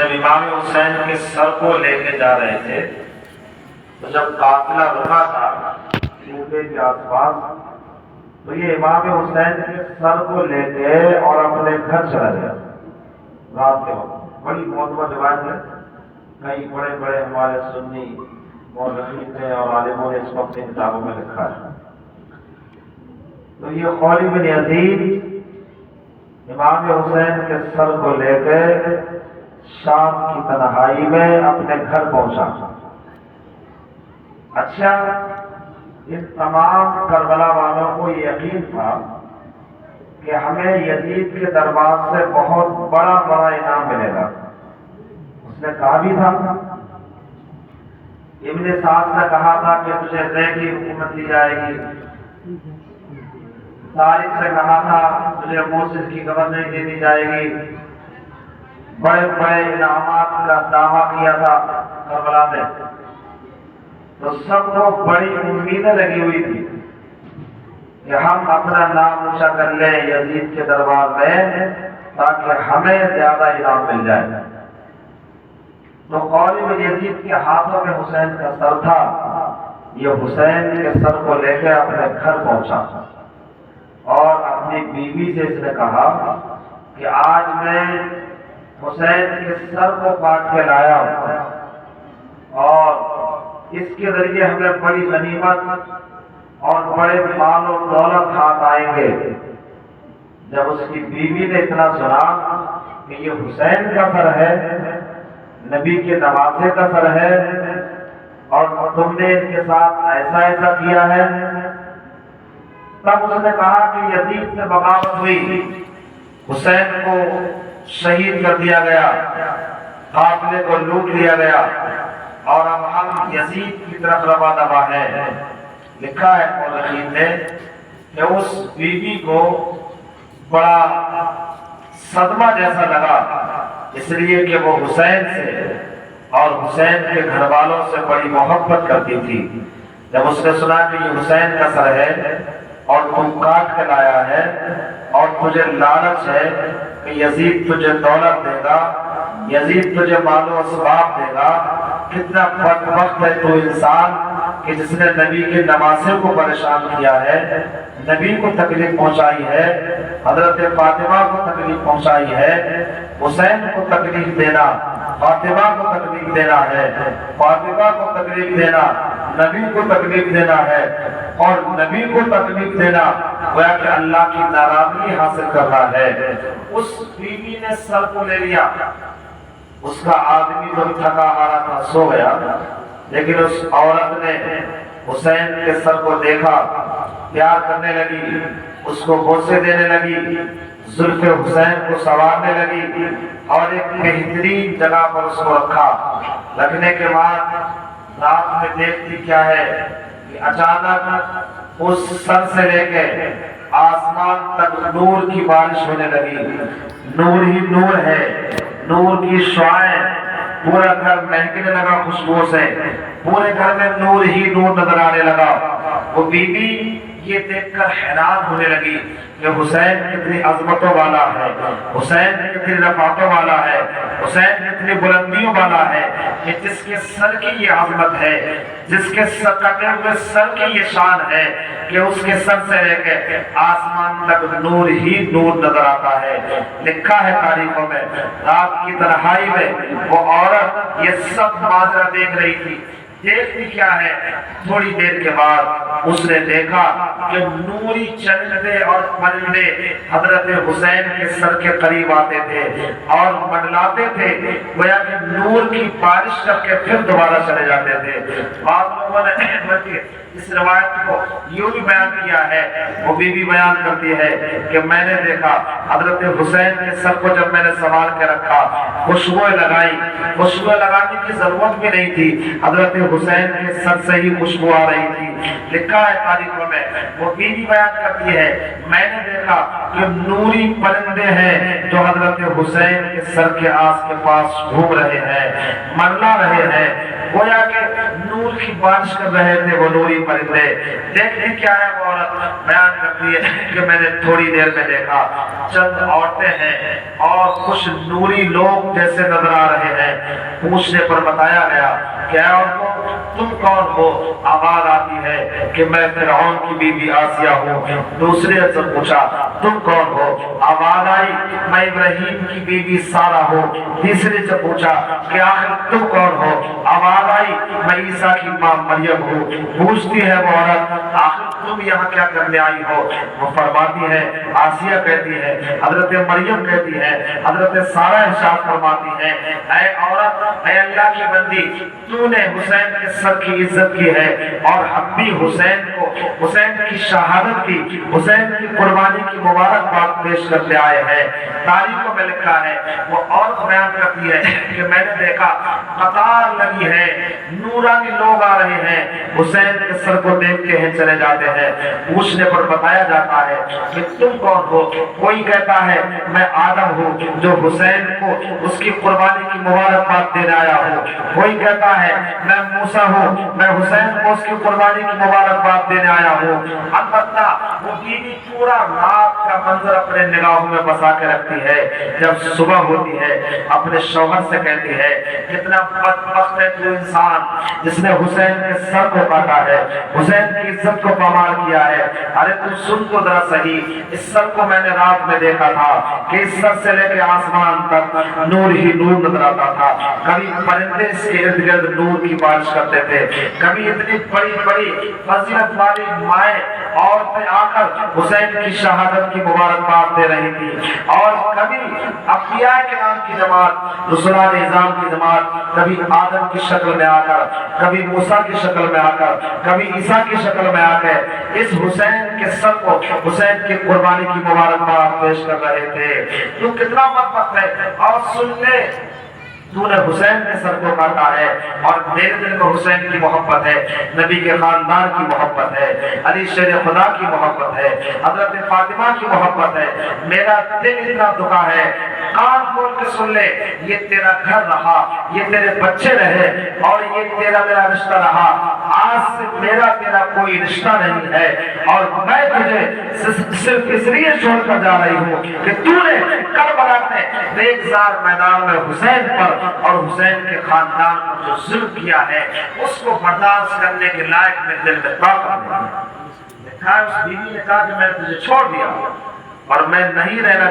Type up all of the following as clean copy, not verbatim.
جب امام حسین کے سر کو لے کے جا رہے تھے تو جب قافلہ رکا تھا کوفے کے آس پاس تو یہ امام حسین کے سر کو لے کے اور اپنے گھر چلا گیا رات کے وقت۔ بڑی معتبر روایت ہے، کئی بڑے بڑے ہمارے سنی مورخین نے اور عالموں نے اس کو اپنی کتابوں میں لکھا ہے۔ تو یہ خولی بن یزید امام حسین کے سر کو لے کے شام کی تنہائی میں اپنے گھر پہنچا۔ اچھا، ان تمام کربلا والوں کو یہ یقین تھا کہ ہمیں یزید کے دربار سے بہت بڑا انعام ملے گا۔ اس نے کہا بھی تھا، ابن سعد نے کہا تھا کہ تجھے طے کی حکومت دی جائے گی، طارق سے کہا تھا تجھے موصل کی گورنری دے دی جائے گی، بڑے بڑے انعامات کا دعویٰ کیا تھا کربلا میں۔ تو سب کو بڑی امیدیں لگی ہوئی تھی کہ ہم اپنا نام اونچا کر لیں یزید کے دربار میں تاکہ ہمیں زیادہ انعام مل جائے۔ تو قولی بن یزید کے ہاتھوں میں حسین کا سر تھا، یہ حسین کے سر کو لے کے اپنے گھر پہنچا اور اپنی بیوی سے اس نے کہا کہ آج میں حسین کے سر کو کاٹ کے لایا ہوں اور اس کے ذریعے ہمیں بڑی غنیمت اور بڑے مال و دولت ہاتھ آئیں گے۔ جب اس کی بیوی نے اتنا سنا کہ یہ حسین کا سر ہے، نبی کے نواسے کا سر ہے، اور تم نے ان کے ساتھ ایسا کیا ہے، تب اس نے کہا کہ یزید سے بغاوت ہوئی، حسین کو شہید کر دیا گیا، قافلے کو لوٹ لیا گیا اور اب ہم یزید کی طرف روا دوا ہے۔ لکھا ہے مورخین نے کہ اس بیوی کو بڑا صدمہ جیسا لگا، اس لیے کہ وہ حسین سے اور حسین کے گھر والوں سے بڑی محبت کرتی تھی۔ جب اس نے سنا کہ یہ حسین کا سر ہے اور تم کاٹ کے لایا ہے اور تجھے لالچ ہے کہ یزید تجھے دولت دے گا، یزید تجھے مال و اسباب دے گا، کتنا بدبخت ہے تو انسان کہ جس نے نبی کے نواسے کو پریشان کیا ہے، نبی کو تکلیف پہنچائی ہے، حضرت فاطمہ کو تکلیف پہنچائی ہے، حسین کو تکلیف دینا، فاطمہ کو تکلیف دینا ہے، فاطمہ کو تکلیف دینا، نبی کو تکلیف دینا ہے، اور نبی کو تکلیف دینا گویا کہ اللہ کی ناراضگی حاصل کرنا ہے۔ اس بیوی نے سر کو لے لیا، اس کا آدمی جو تھکا ہارا تھا سو گیا، لیکن اس عورت نے حسین کے سر کو دیکھا، پیار کرنے لگی، اس کو بوسے دینے لگی، زلف حسین کو سنوارنے لگی اور ایک بہترین جگہ پر اس کو رکھا۔ رکھنے کے بعد رات میں دیکھتی کیا ہے کہ اچانک اس سر سے لے کے آسمان تک نور کی بارش ہونے لگی، نور ہی نور ہے، نور کی شعائیں، پورا گھر مہکنے لگا خوشبو سے، پورے گھر میں نور ہی نور نظر آنے لگا۔ وہ بیوی یہ دیکھ کر حیران ہونے لگی کہ حسین کتنی عظمتوں والا ہے، حسین کتنی رفعتوں والا ہے، حسین کتنی بلندیوں والا ہے کہ جس کے سر کی یہ عظمت ہے، جس کے کٹے ہوئے سر کی یہ شان ہے کہ اس کے سر سے لے کے آسمان تک نور ہی نور نظر آتا ہے۔ لکھا ہے تاریخوں میں، رات کی تنہائی میں وہ عورت یہ سب مناظر دیکھ رہی تھی۔ دیکھتی کیا ہے، تھوڑی دیر کے بعد اس نے دیکھا کہ نوری چرندے اور پرندے حضرت حسین کے سر کے قریب آتے تھے اور منڈلاتے تھے، گویا کہ نور کی بارش کر کے پھر دوبارہ چلے جاتے تھے۔ بعض لوگوں نے اس روایت کو یوں بھی بیان کیا ہے، وہ بیوی بیان کرتی ہے کہ میں نے دیکھا حضرت حسین کے سر کو جب میں نے سنبھال کے رکھا، خوشبوئیں لگائی، خوشبوئیں لگانے کی ضرورت بھی نہیں تھی، حضرت حسین کے سر سے ہی خوشبو آ رہی تھی۔ لکھا ہے تاریخوں میں، وہ بیوی بیان کرتی ہے میں نے دیکھا کہ نوری پرندے ہیں جو حضرت حسین کے سر کے آس کے پاس گھوم رہے ہیں، منڈلا رہے ہیں، گویا کہ نور کی بارش کر رہے تھے وہ نوری پرندے. دیکھنے کیا ہے وہ عورت بیان کرتی ہے کہ میں نے تھوڑی دیر میں دیکھا چند عورتیں ہیں اور کچھ نوری لوگ جیسے نظر آ رہے ہیں. پوچھنے پر بتایا گیا کہ اے عورتوں تم کون ہو؟ آواز آتی ہے کہ میں فرعون کی بیوی آسیہ ہوں. دوسرے سے پوچھا تم کون ہو؟ آواز آئی میں ابراہیم کی بیوی سارہ ہوں. تیسرے سے پوچھا کہ آخر تم کون ہو؟ آواز آئی میں عیسیٰ کی ماں مریم ہوں. پوچھتی ہے وہ عورت آخر تم یہاں کیا کرنے آئی ہو؟ وہ فرماتی ہے آسیہ کہتی ہے، حضرت مریم کہتی ہے، حضرت سارہ ارشاد فرماتی ہے اے عورت، اے اللہ کی بندی، تو نے حسین کے سر کی عزت کی ہے اور ہم بھی حسین کو، حسین کی شہادت کی، حسین کی قربانی کی مبارکباد پیش کرتے آئے ہیں. تاریخوں میں لکھا ہے وہ اور بیان کرتی ہے کہ میں نے دیکھا قطار لگی ہے، نورانی لوگ آ رہے ہیں، حسین کے سر کو دیکھ کے ہیں چلے جاتے ہیں. پوچھنے پر بتایا جاتا ہے کہ تم کون ہو؟ کوئی کہتا ہے میں آدم ہوں جو حسین کو اس کی قربانی کی مبارکباد دینے آیا ہوں. کوئی کہتا ہے میں موسیٰ ہوں، میں حسین کو اس کی قربانی کی مبارکباد دینے آیا ہوں. البتہ وہ بیوی پورا رات کا منظر اپنے نگاہوں میں بسا کے رکھتی ہے. جب صبح ہوتی ہے اپنے شوہر سے کہتی ہے کتنا بدبخت ہے تو انسان جس نے حسین کے سر کو کاٹا ہے، حسین کی عزت کو پامال کیا ہے. ارے تو سن تو ذرا صحیح، اس سر کو میں نے رات میں دیکھا تھا کہ اس سر سے لے کے آسمان تک نور ہی نور نظر آتا تھا. کبھی پرندے اس کے ارد گرد نور کی بارش کرتے تھے، کبھی اتنی بڑی بڑی فضیلت والی مائیں عورتیں آ کر حسین کی شہادت کی مبارکباد دے رہی تھی، اور کبھی انبیاء کرام کی جماعت، رسولان اعظام کی جماعت، کبھی آدم کی شکل میں آ کر، کبھی موسیٰ کی شکل میں آ کر، کبھی عیسیٰ کی شکل میں آ کر اس حسین کے سر کو، حسین کی قربانی کی مبارکباد پیش کر رہے تھے. تو کتنا بدبخت ہے. اور سن لے تو نے حسین کے سر کو کاٹا ہے اور میرے دل میں حسین کی محبت ہے، نبی کے خاندان کی محبت ہے، علی شیر خدا کی محبت ہے، حضرت فاطمہ کی محبت ہے. میرا دل اتنا دکھا ہے. کان کھول کے سن لے، یہ تیرا گھر رہا، یہ تیرے بچے رہے اور یہ تیرا میرا رشتہ رہا. آج سے میرا تیرا کوئی رشتہ نہیں ہے اور میں تجھے صرف اس لیے چھوڑ کر جا رہی ہوں کہ تو نے کربلا میں ریگزار میدان میں حسین پر اور حسین کے خاندان پر جو ظلم کیا ہے اس کو برداشت کرنے کے لائق میرے دل میں طاقت نہیں. اس بیوی نے کہا کہ میں نے تجھے چھوڑ دیا اور میں نہیں رہنا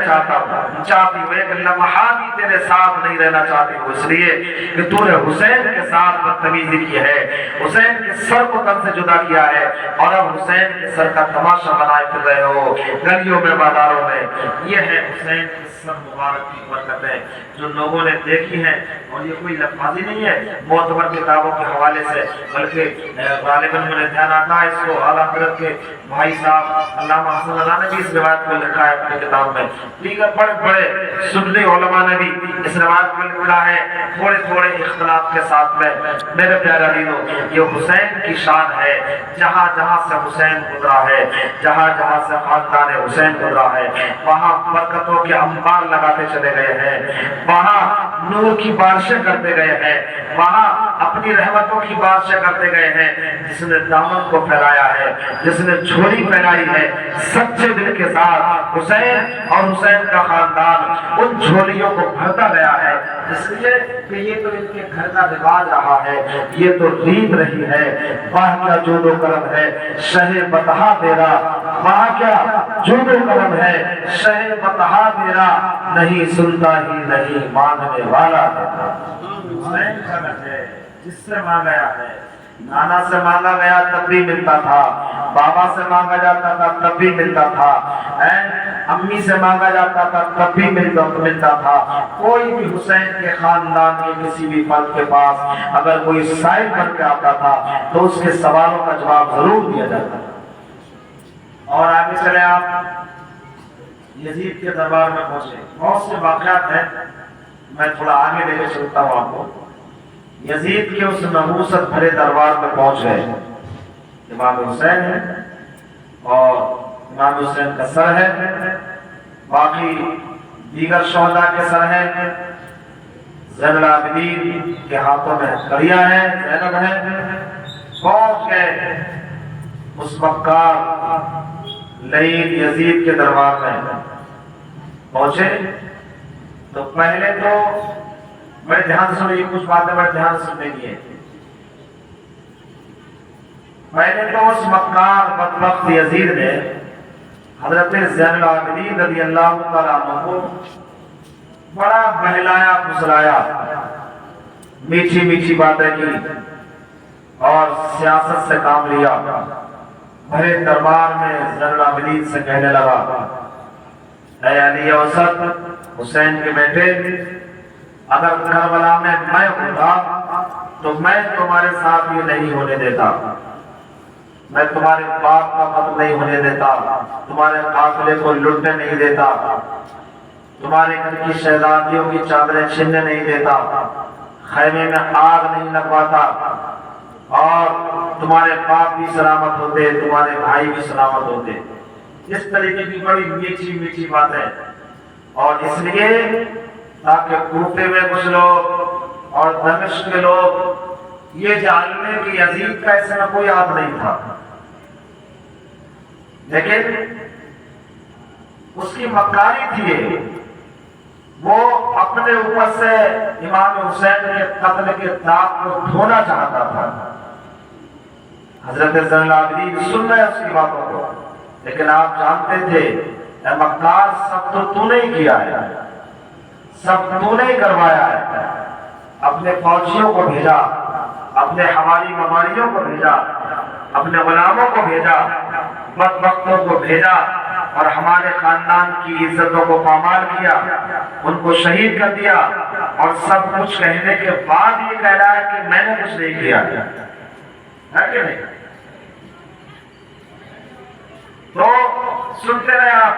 چاہتی ہوں، ایک لمحہ بھی تیرے ساتھ نہیں رہنا چاہتی ہوں، اس لیے کہ تو نے حسین کے ساتھ بدتمیزی کی ہے، حسین کے سر کو تن سے جدا کیا ہے اور اب حسین کے سر کا تماشا بنائے پھر رہے ہو گلیوں میں، بازاروں میں. یہ ہے حسین کے سر مبارک کی برکتیں جو لوگوں نے دیکھی ہیں. اور یہ کوئی لفظی نہیں ہے معتبر کتابوں کے حوالے سے، بلکہ غالباً مجھے دھیان آتا ہے اس کو اعلیٰ حضرت کے بھائی صاحب علامہ حسن اللہ نے بھی اس روایت کو لکھا ہے اپنی کتاب میں. دیگر بڑے بڑے سنی علماء نے بھی اس روایت کو لکھا ہے تھوڑے تھوڑے اختلاف کے ساتھ میں. میرے پیارے عزیزو، یہ حسین کی شان ہے. جہاں جہاں سے حسین گزرا ہے، جہاں جہاں سے خاندان حسین گزرا ہے، وہاں برکتوں کے انبار لگاتے چلے گئے ہیں، وہاں نور کی بارشیں کرتے گئے ہیں، وہاں اپنی رحمتوں کی بارشیں کرتے گئے ہیں. جس نے دامن کو پھیلایا ہے، جس نے جھولی پھیلائی ہے سچے دل کے ساتھ، حسین اور حسین کا خاندان ان جھولیوں کو بھرتا گیا ہے. اس لیے کہ یہ تو ان کے گھر کا رواج رہا ہے، یہ تو ریت رہی ہے. واہ کیا جود و کرم ہے شہ بطحا تیرا، واہ کیا جود و کرم ہے شہ بطحا تیرا، نہیں سنتا ہی نہیں مانگنے والا تیرا. حسین کا گھر ہے جس سے مانگا ہے، نانا سے مانگا گیا تب بھی ملتا تھا، بابا سے مانگا جاتا تھا تب بھی ملتا تھا، امی سے مانگا جاتا تھا تب بھی ملتا تھا. کوئی بھی حسین کے خاندان کے کسی بھی فرد کے پاس اگر کوئی سائل بن کے آتا تھا تو اس کے سوالوں کا جواب ضرور دیا جاتا تھا. اور آگے چلے آپ یزید کے دربار میں پہنچے. بہت سے واقعات ہیں، میں تھوڑا آگے لے کے چلتا ہوں آپ کو. یزید کے اس نحوست بھرے دربار میں پہنچ گئے. امام حسین ہے اور امام حسین کا سر ہے، باقی دیگر شہداء کے سر ہیں. زین العابدین کے ہاتھوں میں کڑیاں ہیں، زینب ہے، پہنچ گئے اس مکار لعین یزید کے دربار میں پہنچے تو پہلے تو بڑے دھیان سے سنیے، کچھ باتیں بڑے دھیان سے سننے کی ہیں۔ پہلے تو اس مکار بدبخت یزید نے حضرت زین العابدین رضی اللہ تعالیٰ عنہ کو بڑا بہلایا پھسلایا، میٹھی میٹھی باتیں کی اور سیاست سے کام لیا۔ بھرے دربار میں زین العابدین سے کہنے لگا، اے علی اوسط، حسین کے بیٹے، اگر کربلا میں میں ہوتا تو میں تمہارے ساتھ یہ نہیں ہونے دیتا، میں تمہارے باپ کا قتل نہیں ہونے دیتا، تمہارے قافلے کو لٹنے نہیں دیتا، تمہارے گھر کی شہزادیوں کی چادریں چھیننے نہیں دیتا، خیمے میں آگ نہیں لگواتا، اور تمہارے باپ بھی سلامت ہوتے، تمہارے بھائی بھی سلامت ہوتے۔ اس طریقے کی بڑی میٹھی میٹھی باتیں، اور اس لیے تاکہ کوفے میں کچھ لوگ اور دمشق کے لوگ یہ جان لیں کہ یزید کا ایسا کوئی یاد نہیں تھا، لیکن اس کی مکاری تھی، وہ اپنے اوپر سے امام حسین کے قتل کے داغ کو دھونا چاہتا تھا۔ حضرت زین العابدین سن رہے اس کی باتوں کو، لیکن آپ جانتے تھے اے مکار، سب تو نے ہی کیا ہے، سب تو نے ہی کروایا ہے۔ اپنے فوجیوں کو بھیجا، اپنے حوالی موالیوں کو بھیجا، اپنے غلاموں کو بھیجا، بدبختوں کو بھیجا، اور ہمارے خاندان کی عزتوں کو پامال کیا، ان کو شہید کر دیا، اور سب کچھ کہنے کے بعد یہ کہہ رہا ہے کہ میں نے کچھ نہیں کیا ہے کہ نہیں؟ تو سنتے رہے آپ،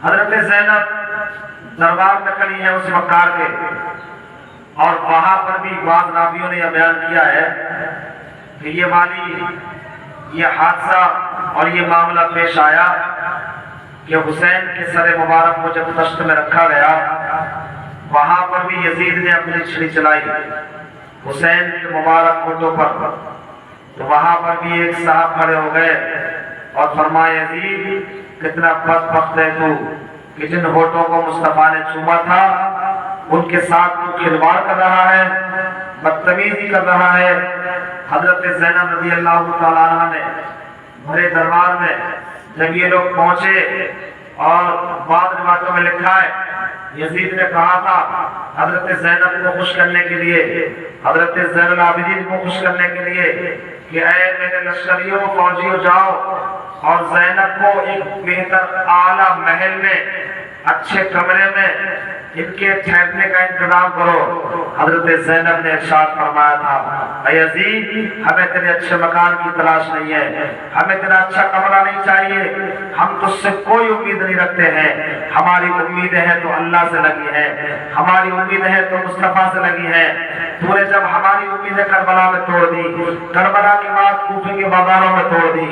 حضرت زینب دربار میں کھڑی ہے اس مکار کے، اور وہاں پر بھی بعض راویوں نے یہ بیان کیا ہے کہ یہ حادثہ اور یہ معاملہ پیش آیا کہ حسین کے سر مبارک کو جب تشت میں رکھا گیا، وہاں پر بھی یزید نے اپنی چھری چلائی حسین کے مبارک ہونٹوں پر، تو وہاں پر بھی ایک صاحب کھڑے ہو گئے اور فرمایا، یزید کتنا بدبخت ہے تو کہ جن ہونٹوں کو مصطفیٰ نے چوما تھا ان کے ساتھ تو کھلواڑ کر رہا ہے، بدتمیزی کر رہا ہے۔ حضرت زینب رضی اللہ تعالیٰ عنہ نے بھرے دربار میں جب یہ لوگ پہنچے، اور بعض روایتوں میں لکھا ہے یزید نے کہا تھا حضرت زینب کو خوش کرنے کے لیے، حضرت زین العابدین کو خوش کرنے کے لیے کہ اے میرے لشکریوں فوجیوں، جاؤ اور زینب کو ایک بہتر اعلیٰ محل میں، اچھے کمرے میں ان کے ٹھہرنے کا انتظام کرو۔ حضرت زینب نے ارشاد فرمایا تھا، اے یزید ہمیں تیرے اچھے مکان کی تلاش نہیں ہے، ہمیں تیرا اچھا کمرہ نہیں چاہیے، ہم تجھ سے کوئی امید نہیں رکھتے ہیں، ہماری امیدیں ہیں تو اللہ سے لگی ہیں، ہماری امیدیں ہیں تو مصطفیٰ سے لگی ہیں۔ تو نے جب ہماری امیدیں کربلا میں توڑ دی، کربلا کے بعد کوفے کے بازاروں میں توڑ دی،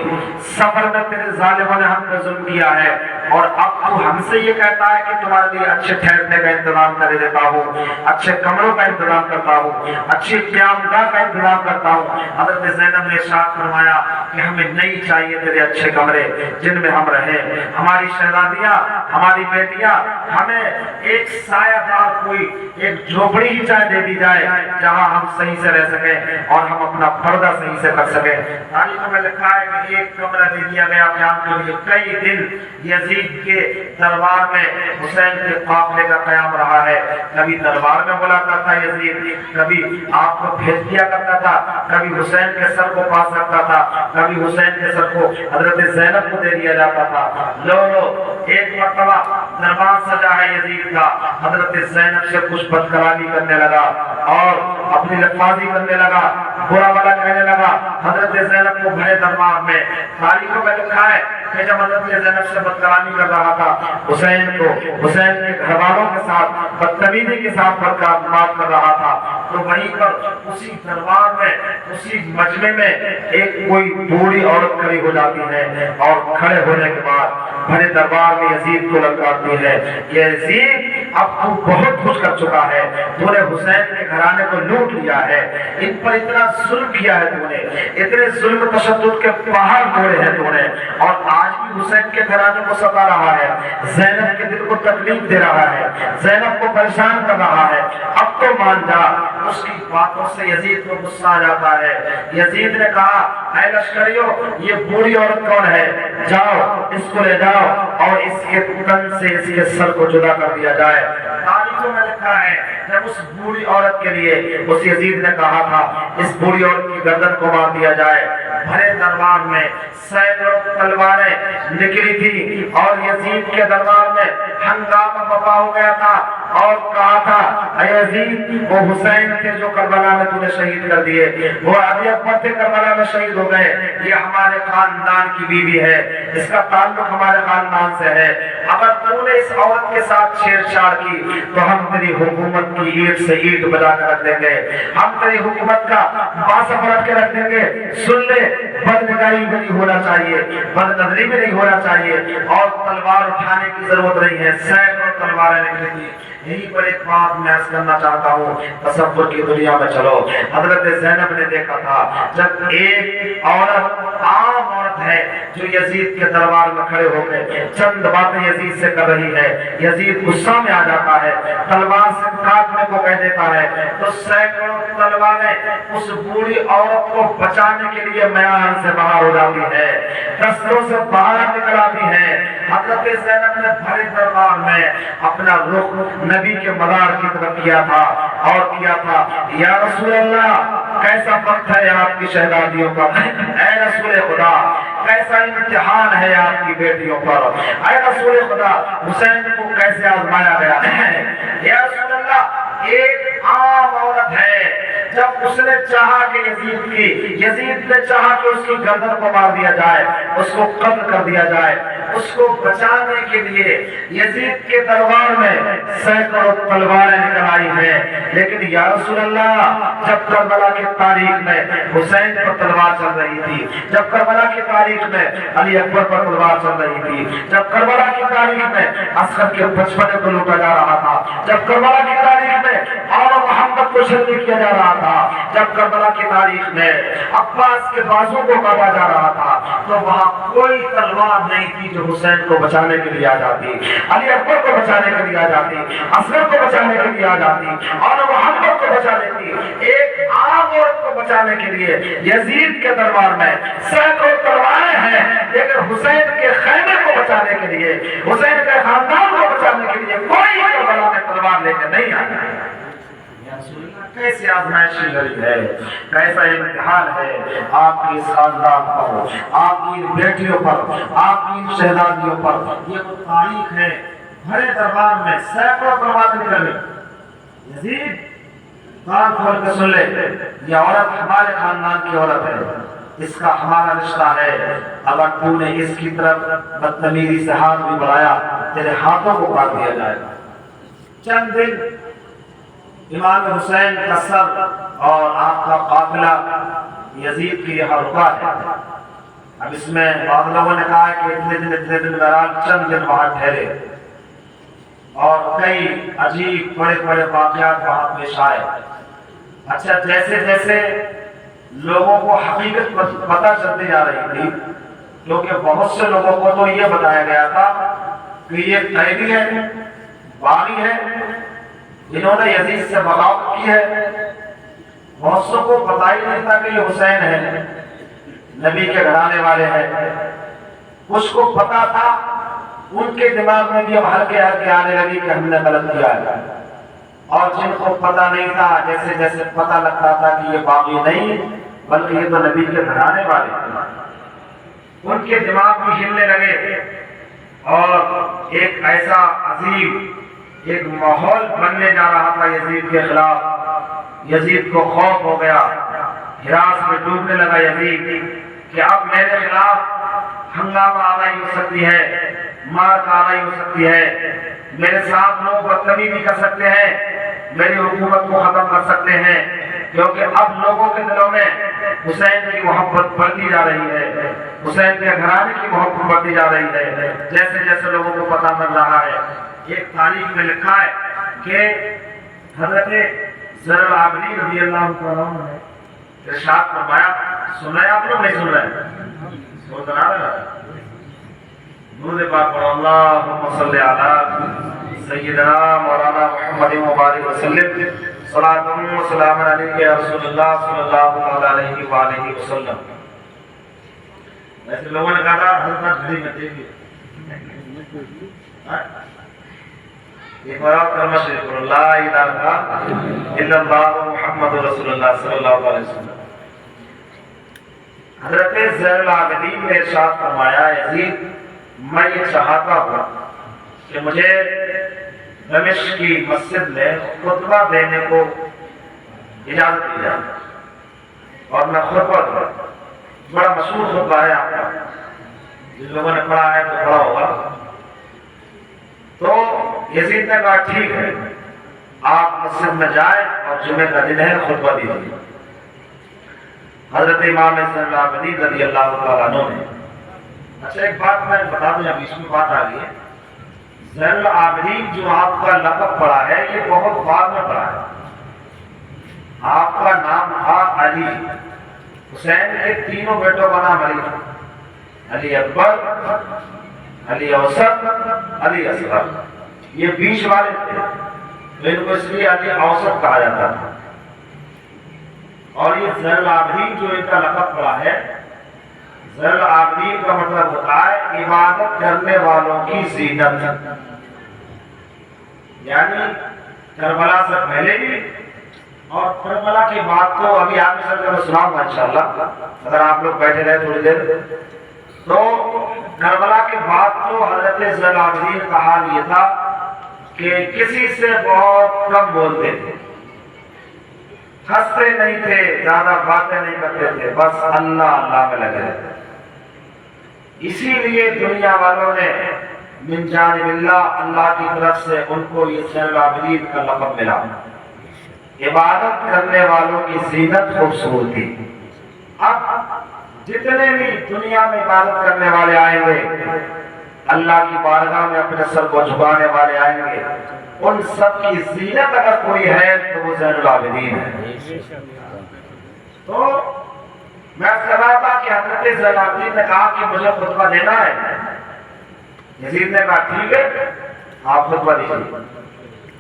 سفر میں تیرے ظالموں نے ہم پر ظلم کیا ہے، اور اب تو ہم سے یہ کہتا ہے کہ تمہارے لیے اچھے ٹھہرنے کا انتظام کر دیتا ہوں، اچھے کمروں کا انتظام کرتا ہوں، اچھی قیامگاہ کا انتظام کرتا ہوں۔ حضرت زینب نے ارشاد فرمایا کہ ہمیں نہیں چاہیے تیرے اچھے کمرے جن میں ہم رہیں، ہماری شہزادیاں، ہماری بیٹیاں، ہمیں ایک سایہ دار کوئی ایک جھوپڑی ہی چاہے دے دی جائے جہاں ہم صحیح سے رہ سکیں اور ہم اپنا پردہ صحیح سے کر سکیں۔ تاریخ میں لکھا ہے کہ ایک کمرہ دے دیا گیا قیام کے لیے۔ کئی دن یزید کے دربار میں حسین کے قافلے کا قیام رہا ہے، کبھی دربار میں بلاتا تھا یزید، کبھی آپ کو بھیج دیا کرتا تھا، کبھی حسین کے سر کو پاس رکھتا تھا، کبھی حسین کے سر کو حضرت زینب کو دے دیا جاتا تھا۔ لو ایک مرتبہ دربار سجا ہے یزید کا، حضرت زینب سے کچھ بدکلامی کرنے لگا اور اپنی لفاظی کرنے لگا، برا بھلا کہنے لگا حضرت زینب کو بھرے دربار میں۔ تاریخوں میں لکھا ہے کہ جب حضرت زینب سے بدکلامی کر رہا تھا، حسین کے گھر والوں کے ساتھ بدتمیزی کے ساتھ بات کر رہا تھا، تو وہیں پر اسی دربار میں، اسی مجمع میں ایک کوئی بوڑھی عورت کھڑی ہو جاتی ہے، اور کھڑے ہونے کے بعد بھرے دربار میں یزید کو للکارتی ہے، یزید اب تو بہت کچھ کر چکا ہے، تو نے حسین کے گھرانے کو لوٹ لیا ہے، ان پر اتنا ظلم کیا ہے تو نے، اتنے ظلم تشدد کے پہاڑ توڑے ہیں تو نے، اور آج بھی حسین کے گھرانے کو ستا رہا ہے، زینب کے دل کو تکلیف دے رہا ہے، زینب کو پریشان کر رہا ہے۔ اب تو مان جا۔ اس کی باتوں سے یزید کو غصہ آ جاتا ہے۔ یزید نے کہا اے لشکریو، یہ بوڑھی عورت کون ہے؟ جاؤ اس کو لے جاؤ اور اس کے تن سے اس کے سر کو جدا کر دیا جائے۔ تاریخوں میں لکھا ہے جب اس بوڑھی عورت کے لیے اس یزید نے کہا تھا اس بوڑھی عورت کی گردن کو مار دیا جائے، بھرے دربار میں سینکڑوں تلواریں نکلی تھی اور یزید کے دربار میں ہنگامہ برپا ہو گیا تھا اور کہا تھا اے یزید، وہ حسین تھے جو کربلا میں تو نے شہید کر دیے، وہ ابی اکبر تھے کربلا میں شہید ہو گئے، یہ ہمارے خاندان کی بیوی ہے، اس کا تعلق ہمارے خاندان سے ہے، اگر تو نے اس عورت کے ساتھ چھیڑ چھاڑ کی تو ہم تیری حکومت کی اینٹ سے اینٹ بجا کر رکھ دیں گے، ہم تیری حکومت کا باسا پلٹ کے رکھ دیں گے۔ سن لے، بدنگاری بھی نہیں ہونا چاہیے، بد نظری بھی نہیں ہونا چاہیے، اور تلوار اٹھانے کی ضرورت نہیں ہے۔ سینکڑوں تلواریں نکلی تھی۔ یہیں پر ایک بات میں عرض کرنا چاہتا ہوں، تصور کی دنیا میں چلو۔ حضرت زینب نے دیکھا تھا جب ایک عورت، عام عورت ہے جو یزید کے دربار میں کھڑے ہو کے چند باتیں یزید سے کر رہی ہے، یزید غصہ میں آ جاتا ہے، تلوار سے کاٹنے کو کہہ دیتا ہے، تو سینکڑوں تلواریں اس بوڑھی عورت کو بچانے کے لیے میدان سے باہر ہو جاتی ہے، دستوں سے باہر نکل آتی ہے۔ حضرت زینب نے بھرے دربار میں اپنا رخ نبی کے مزار کی طرف کیا تھا اور کیا تھا یا رسول اللہ، کیسا وقت ہے آپ کی شہزادیوں کا، اے رسول خدا کیسا امتحان ہے آپ کی بیٹیوں پر، اے رسول خدا حسین کو کیسے آزمایا گیا ہے۔ یا رسول اللہ، ایک عام عورت ہے، جب اس نے چاہا کہ یزید نے چاہا کہ اس کی گردن کو مار دیا جائے، اس کو قتل کر دیا جائے، اس کو بچانے کے لیے یزید کے دربار میں سینکڑوں تلواریں نکل آئی ہیں، لیکن یا رسول اللہ جب کربلا کی تاریخ میں حسین پر تلوار چل رہی تھی، جب کربلا کی تاریخ میں علی اکبر پر تلوار چل رہی تھی، جب کربلا کی تاریخ میں اصغر کے بچپنے کو لوٹا جا رہا تھا، جب کربلا کی تاریخ میں اور محمد کو شہید کیا جا رہا تھا، جب کربلا کی تاریخ میں عباس کے بازو کو کاٹا جا رہا تھا، تو وہاں کوئی تلوار نہیں تھی جو حسین کو بچانے کے لیے آ جاتی، علی اکبر کو بچانے کے لیے آ جاتی، اصغر کو بچانے کے لیے آ جاتی اور محمد کو بچا لیتی۔ ایک عام عورت کو بچانے کے لیے یزید کے دربار میں سینکڑوں تلواریں ہیں، لیکن حسین کے خیمے کو بچانے کے لیے، حسین کے خاندان کو بچانے کے لیے کوئی کربلا میں تلوار لے کے نہیں آیا۔ کیسے آزمائشی گھڑی ہے، کیسا امتحان ہے آپ کی اس خاندان پر، آپ کی بیٹیوں پر، آپ کی شہزادیوں پر۔ یہ وہ تاریخ ہے، بھرے دربار میں سینکڑوں تلوار نکل گئی۔ یزید کان کھول کے سن لے، یہ عورت ہمارے خاندان کی عورت ہے، اس کا ہمارا رشتہ ہے، اگر تو نے اس کی طرف بدتمیزی سے ہاتھ بھی بڑھایا تیرے ہاتھوں کو کاٹ دیا جائے گا۔ چند دن امام حسین کا سر اور آپ کا قافلہ یزید کی یہاں رکا ہے۔ اب اس میں بعض لوگوں نے کہا کہ اتنے دن بہرحال چند دن وہاں ٹھہرے اور کئی عجیب بڑے بڑے واقعات وہاں پیش آئے۔ اچھا، جیسے جیسے لوگوں کو حقیقت پتہ چلتی جا رہی تھی، کیونکہ بہت سے لوگوں کو تو یہ بتایا گیا تھا کہ یہ قیدی ہے، باغی ہے، جنہوں نے یزید سے بغاوت کی ہے۔ بہت سے کو پتہ ہی نہیں تھا کہ یہ حسین ہے، نبی کے گھرانے والے ہیں۔ کچھ کو پتا تھا، ان کے دماغ میں بھی اب ہلکے ہلکے آنے لگی کہ ہم نے غلط کیا ہے، اور جن کو پتا نہیں تھا، جیسے جیسے پتا لگتا تھا کہ یہ باغی نہیں بلکہ یہ تو نبی کے گھرانے والے ہیں، ان کے دماغ بھی ہلنے لگے اور ایک ایسا عظیم ایک ماحول بننے جا رہا تھا یزید کے خلاف۔ یزید کو خوف ہو گیا، ہراس میں ڈوبنے لگا یزید کہ اب میرے خلاف ہنگامہ آرائی ہو سکتی ہے، مار کارائی ہو سکتی ہے، میرے ساتھ لوگ بدتمیزی کر سکتے ہیں، میری حکومت کو ختم کر سکتے ہیں، کیونکہ اب لوگوں کے دلوں میں حسین کی محبت بڑھتی جا رہی ہے، حسین کے گھرانے کی محبت بڑھتی جا رہی ہے، جیسے جیسے لوگوں کو پتہ چل رہا ہے۔ ایک تاریخ میں لکھا ہے کہ حضرت زین العابدین رضی اللہ تعالیٰ عنہ نے ارشاد فرمایا، سنا ہے آپ لوگ نہیں سن رہے ہیں؟ وہ سنا رہے ہیں؟ درود پاک پڑھو، اللہم صلی علی سیدنا مولانا محمد مبارک وسلم، صلاۃ و سلام علیک یا رسول اللہ صلی اللہ علیہ وآلہ وسلم۔ ایسے لوگوں نے کہا تھا حضرت گھڑی میں دیکھیے ایک بار آپ کلمہ شریف پڑھو، لا الہ الا اللہ محمد رسول اللہ صلی اللہ علیہ وسلم۔ حضرت زین العابدین نے ارشاد فرمایا، یزید میں یہ چاہتا ہوں کہ مجھے دمشق کی مسجد میں خطبہ دینے کو اجازت دی جائے اور میں خطبہ دوں۔ بڑا مشہور خطبہ ہے آپ کا، جن لوگوں نے پڑھا ہے تو پڑھا ہوگا۔ تو یزید نے کہا ٹھیک ہے، آپ مسجد میں جائیں اور جمعہ کا دن ہے خطبہ دیجیے۔ حضرت امام زین العابدین رضی اللہ تعالیٰ عنہ نے، اچھا ایک بات میں بتا دوں، اب اس میں بات آ گئی ہے، زین العابدین جو آپ کا لقب پڑا ہے یہ بہت بعد میں پڑا ہے۔ آپ کا نام تھا علی، حسین کے تینوں بیٹوں کا نام علی تھا، علی اکبر، علی اوسط، علی اصغر، یہ بیچ والے تھے تو ان کو اس لیے علی اوسط کہا جاتا تھا۔ اور یہ زین العابدین جو ان کا لقب پڑا ہے، زین العابدین کا مطلب ہوتا ہے عبادت کرنے والوں کی زینت، یعنی کربلا سے پہلے بھی اور کربلا کے بعد تو ابھی آگے چل کر میں سناؤں گا انشاءاللہ، اگر آپ لوگ بیٹھے رہے تھوڑی دیر۔ تو کربلا کے بعد تو حضرت زین العابدین کا حال یہ تھا کہ کسی سے بہت کم بولتے تھے، ہنستے نہیں تھے، زیادہ باتیں نہیں کرتے تھے، بس اللہ اللہ میں لگے رہتے۔ اسی لیے دنیا والوں نے من جانب اللہ کی طرف سے ان کو یہ زین العابدین کا لقب ملا، عبادت کرنے والوں کی زینت خوبصورتی۔ اب جتنے بھی دنیا میں عبادت کرنے والے آئیں گے، اللہ کی بارگاہ میں اپنے سر کو جھکانے والے آئیں گے، ان سب کی زینت اگر کوئی ہے تو وہ زین العابدین ہے۔ تو میں سنا تھا کہ حضرت زین العابدین نے کہا کہ مجھے خطبہ دینا ہے، یزید نے کہا ٹھیک ہے آپ خطبہ دیجیے۔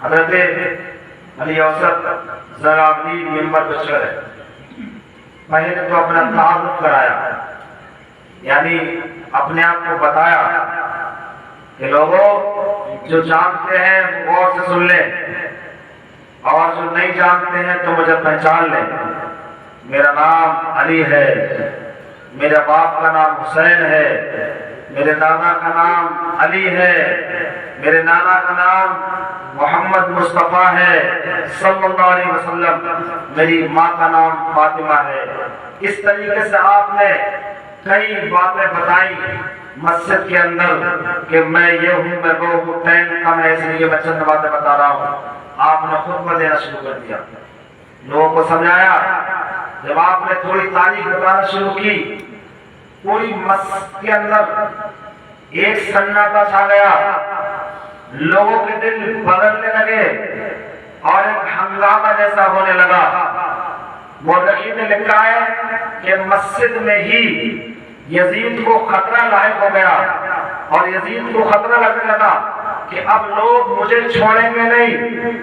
حضرت علی اوسط زین العابدین ممبر پر چڑھے، پہلے تو اپنا تعارف کرایا، یعنی اپنے آپ کو بتایا کہ لوگوں جو جانتے ہیں وہ غور سے سن لیں اور جو نہیں جانتے ہیں تو مجھے پہچان لیں۔ میرا نام علی ہے، میرے باپ کا نام حسین ہے، میرے دادا کا نام علی ہے، میرے نانا کا نام محمد مصطفیٰ ہے صلی اللہ علیہ وسلم، میری ماں کا نام فاطمہ ہے۔ اس طریقے سے آپ نے کئی باتیں بتائی مسجد کے اندر کہ میں یہ ہوں، میں وہ ہوں، ٹائم کم ہے اس لیے میں چند باتیں بتا رہا ہوں۔ آپ نے خطبہ دینا شروع کر دیا، لوگوں کو سمجھایا۔ جب آپ نے تھوڑی تاریخ بتانا شروع کی، پوری مسجد کے اندر ایک سناٹا چھا گیا، لوگوں کے دل بدلنے لگے اور ایک ہنگامہ جیسا ہونے لگا۔ مورخین نے لکھا ہے کہ مسجد میں ہی یزید کو خطرہ لاحق ہو گیا اور یزید کو خطرہ لگنے لگا کہ اب لوگ مجھے چھوڑیں گے نہیں۔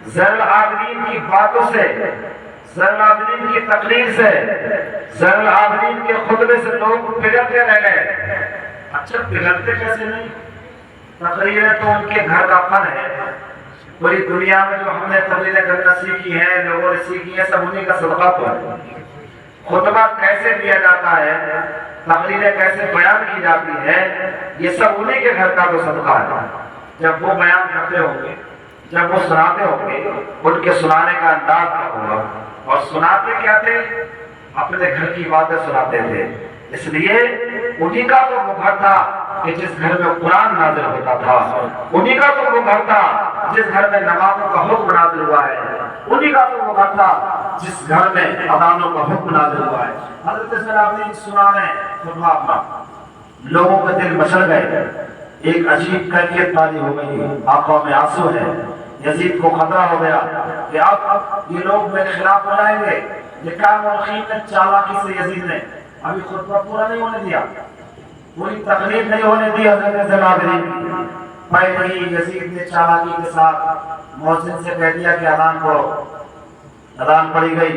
زین العابدین کی باتوں سے، زین العابدین کی تقریر سے، زین العابدین کے خطبے سے لوگ پگھلتے رہ گئے۔ اچھا پگھلتے کیسے نہیں؟ تقریریں تو ان کے گھر کا فن ہے، پوری دنیا میں جو ہم نے تقریریں کرنا سیکھی ہیں، لوگوں نے سیکھی ہیں، سب انہی کا صدقہ تو ہے۔ خطبہ کیسے دیا جاتا ہے، تقریریں کیسے بیان کی جاتی ہیں، یہ سب انہی کے گھر کا تو صدقہ ہے۔ جب وہ بیان کرتے ہوں گے، جب وہ سناتے ہوں گے، ان کے سنانے کا انداز کیا ہوگا، اور سناتے کیا تھے؟ اپنے گھر کی باتیں سناتے تھے۔ اس لیے انہی کا تو وہ گھر تھا کہ جس گھر میں قرآن نازل ہوتا تھا، انہی کا تو وہ گھر تھا جس گھر میں نمازوں کا حکم نازل ہوا ہے، انہی کا تو وہ گھر تھا جس گھر میں اذانوں کا حکم نازل ہوا ہے۔ حضرت زین العابدین سنانے خطبہ اپنا، لوگوں کے دل مچل گئے، ایک عجیب کیفیت تاری ہو گئی، آنکھوں میں آنسو ہے، یزید کو خطرہ ہو گیا کہ اب یہ لوگ میرے خلاف ہو جائیں گے. یہ کام الخیل نے چالاکی سے یزید نے ابھی خطبہ پورا نہیں ہونے دیا, پوری تقریر نہیں ہونے دی حضرت زین العابدین کی. پہلے ہی یزید نے چالاکی کے ساتھ مؤذن سے کہہ دیا کہ اذان پڑھو. اذان پڑھی گئی.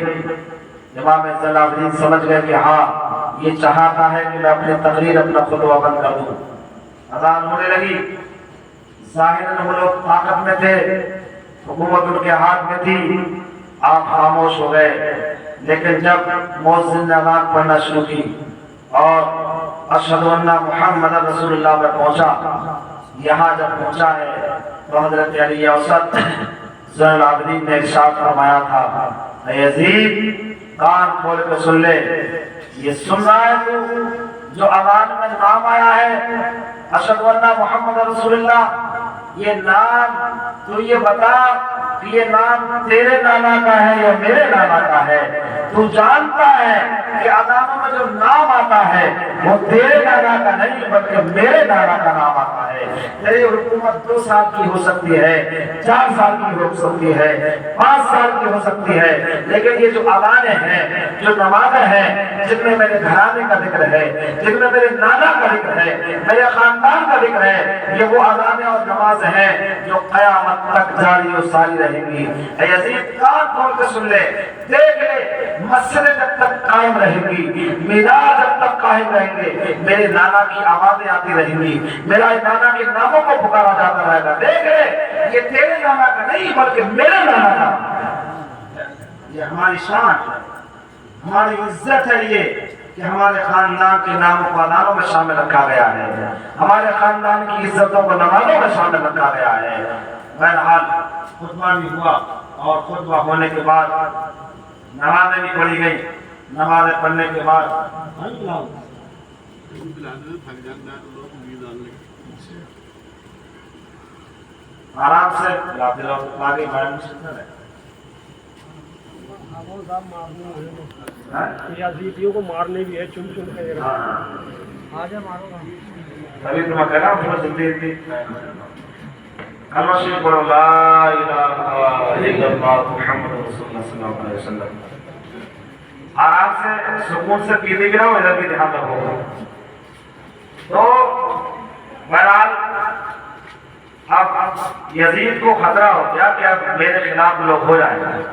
امام زین العابدین سمجھ گئے کہ ہاں یہ چاہتا ہے کہ میں اپنی تقریر اپنا خطبہ بند کر دوں. اذان ہونے لگی. ظاہراً وہ لوگ طاقت میں تھے, حکومت ان کے ہاتھ میں تھی, آپ خاموش ہو گئے. لیکن جب مؤذن نے اذان پڑھنا شروع کی اور اشہد ان محمد رسول اللہ میں پہنچا, یہاں جب پہنچا ہے تو حضرت علی اوسط زین العابدین نے ارشاد فرمایا تھا, اے یزید کان کھول کے سن لے, یہ سن رہا ہے تو جو اذان میں نام آیا ہے اشہد ان محمد رسول اللہ, یہ نام تو یہ بتا کہ یہ نام تیرے نانا کا ہے یا میرے نانا کا ہے. تو جانتا ہے کہ اذانوں میں جو نام آتا ہے وہ تیرے نانا کا نہیں بلکہ میرے نانا کا نام آتا ہے. تیری حکومت 2 سال کی ہو سکتی ہے, 4 سال کی ہو سکتی ہے, 5 سال کی ہو سکتی ہے, لیکن یہ جو اذانیں ہیں, جو نمازیں ہیں جن میں میرے گھرانے کا ذکر ہے, جن میں میرے نانا کا ذکر ہے, میرے خاندان کا ذکر ہے, یہ وہ اذانیں اور نمازیں ہیں جو قیامت تک جاری و ساری رہیں گی. اے یزید کان کھول کے سن لے, دیکھ لے, مسجد جب تک قائم رہیں گی, مینار جب تک قائم رہیں گے, میرے نانا کی آوازیں آتی رہیں گی, میرا نانا کے ناموں کو پکارا جاتا رہے گا. دیکھ لے یہ تیرے نانا کا نہیں بلکہ میرے نانا کا. یہ ہماری شان ہے, ہماری عزت ہے یہ کہ ہمارے خاندان کے ناموں کو اذانوں میں شامل رکھا گیا ہے, ہمارے خاندان کی عزتوں کو نمازوں میں شامل رکھا گیا ہے. بہرحال خطبہ بھی ہوا اور خطبہ ہونے کے بعد نمازیں بھی پڑھی گئی. نمازیں پڑھنے کے بعد آرام سے آگے یزیدیوں کو مارنے بھی ہے, چن چن کے ابھی تو میں کہہ رہا ہوں جلدی جلدی کلمہ شریف پڑھو, لا الہ الا اللہ محمد رسول اللہ صلی اللہ علیہ وسلم. آرام سے سکون سے پیتے بھی رہو, ادھر بھی دھیان رکھو. تو بہرحال اب یزید کو خطرہ ہو گیا کہ اب میرے خلاف لوگ ہو جائیں گے,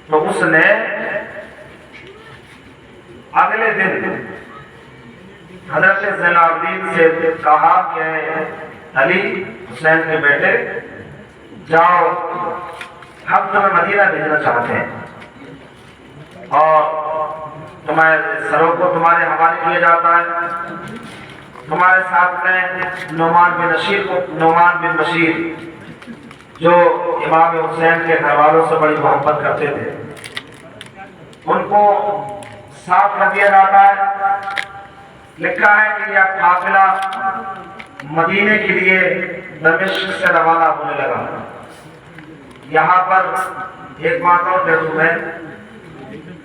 تو اس نے اگلے دن حضرت زین العابدین سے کہا کہ علی حسین کے بیٹے جاؤ, ہم تمہیں مدینہ بھیجنا چاہتے ہیں اور تمہارے سروں کو تمہارے حوالے کیا جاتا ہے. تمہارے ساتھ میں نعمان بن بشیر جو امام حسین کے گھر والوں سے بڑی محبت کرتے تھے, ان کو ساتھ کر دیا جاتا ہے. لکھا ہے کہ یہ قافلہ مدینے کے لیے دمشق سے روانہ ہونے لگا. یہاں پر ایک بات اور ضرور ہے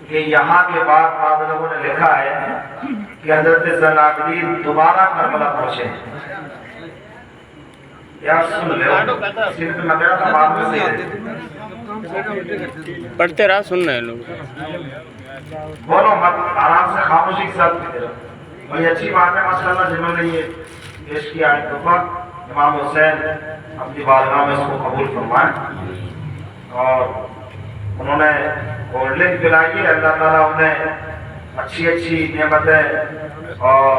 کہ یہاں کے بعد بعض لوگوں نے لکھا ہے کہ حضرت زین العابدین دوبارہ کربلا پہنچے. یار سن لو, صرف میں کہا تھا بعد میں پڑھتے رہا, سن رہے ہیں لوگ, بولو مت, آرام سے خاموشی کے ساتھ پڑھتے رہو. بڑی اچھی بات ہے ماشاءاللہ جنہوں نے یہ پیش کیا ہے توفہ. امام حسین اپنی بارگاہ میں اس کو قبول فرمائیں اور انہوں نے کولڈ ڈرنک پلائی ہے, اللہ تعالیٰ انہیں اچھی نعمتیں اور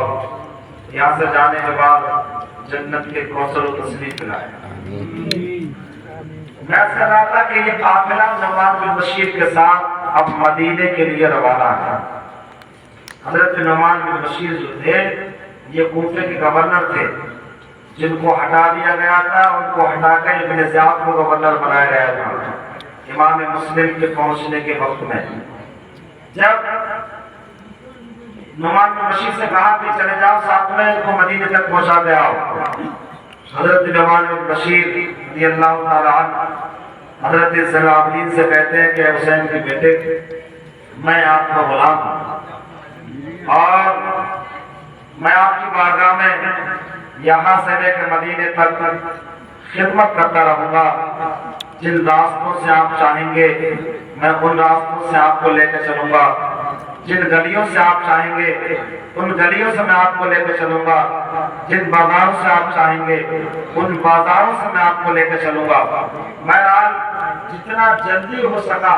یہاں سے جانے کے بعد جنت کے کوثر و تسلیم پلائے. میں کہہ رہا تھا کہ یہ قافلہ نعمان بن بشیر کے ساتھ اب مدینے کے لیے روانہ ہے. حضرت نعمان بن بشیر جو تھے یہ کوفے کے گورنر تھے, جن کو ہٹا دیا گیا تھا, ان کو ہٹا کر ابن زیاد کو گورنر بنایا گیا تھا امام مسلم کے پہنچنے کے وقت میں. جب نعمان بن بشیر سے کہا کہ چلے جاؤ ساتھ میں ان کو مدینے تک پہنچا دے آؤ, حضرت نعمان بن بشیر رضی اللہ تعالیٰ عنہ حضرت زین العابدین سے کہتے ہیں کہ حسین کے بیٹے میں آپ کا غلام ہوں اور میں آپ کی بارگاہ میں یہاں سے لے کر مدینے تک خدمت کرتا رہوں گا. جن راستوں سے آپ چاہیں گے میں ان راستوں سے آپ کو لے کے چلوں گا. جن گلیوں سے آپ چاہیں گے ان گلیوں سے میں آپ کو لے کے چلوں گا. جن بازاروں سے آپ چاہیں گے ان بازاروں سے میں آپ کو لے کے چلوں گا. بہرحال جتنا جلدی ہو سکا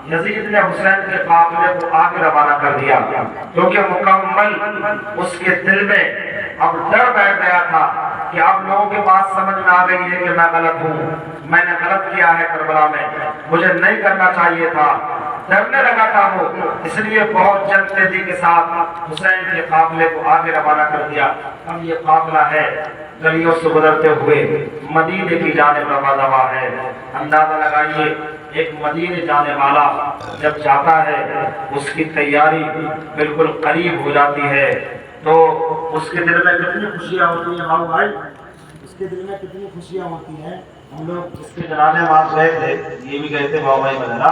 یزید نے حسین کے قافلے کو آگے روانہ کر دیا، کیونکہ مکمل اس کے دل میں اب ڈر بیٹھ گیا تھا کہ اب لوگوں کے پاس سمجھ میں آ گئی ہے کہ میں غلط ہوں، میں نے غلط کیا ہے کربلا میں، مجھے نہیں کرنا چاہیے تھا. ڈرنے لگا تھا وہ، اس لیے بہت جلد تیزی کے ساتھ حسین کے قافلے کو آگے روانہ کر دیا. اب یہ قافلہ ہے گلیوں سے گزرتے ہوئے مدینے کی جانب روانہ ہوا ہے. اندازہ لگائیے ایک مدینے جانے والا جب جاتا ہے اس کی تیاری بالکل قریب ہو جاتی ہے تو اس کے دل میں کتنی خوشیاں ہوتی ہیں. ہاں بھائی اس کے دل میں کتنی خوشیاں ہوتی ہیں. ہم لوگ اس کے جنازے میں گئے تھے، یہ بھی گئے تھے بابا بھائی وغیرہ.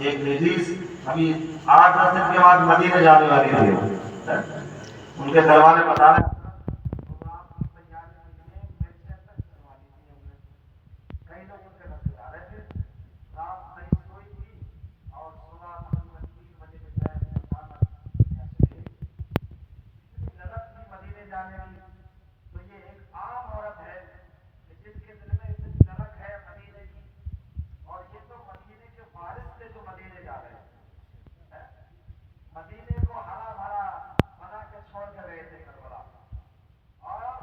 ایک لیڈیز ابھی 8-10 دن کے بعد مدینے جانے والی تھی، ان کے گھر والے بتا رہے کئی لوگ ان کے گھر سے جا رہے تھے، رات نہیں سوئی تھی اور صبح تقریباً 3 بجے کے ٹائم غلط تھی مدینے جانے کی. تو یہ ایک عام عورت ہے کہ جس کے دل میں اتنی للک ہے مدینے کی، اور یہ تو مدینے کے وارث تھے جو مدینے جا رہے ہیں، مدینے کو ہرا بھرا بنا کے چھوڑ کر رہے تھے کربلا. اور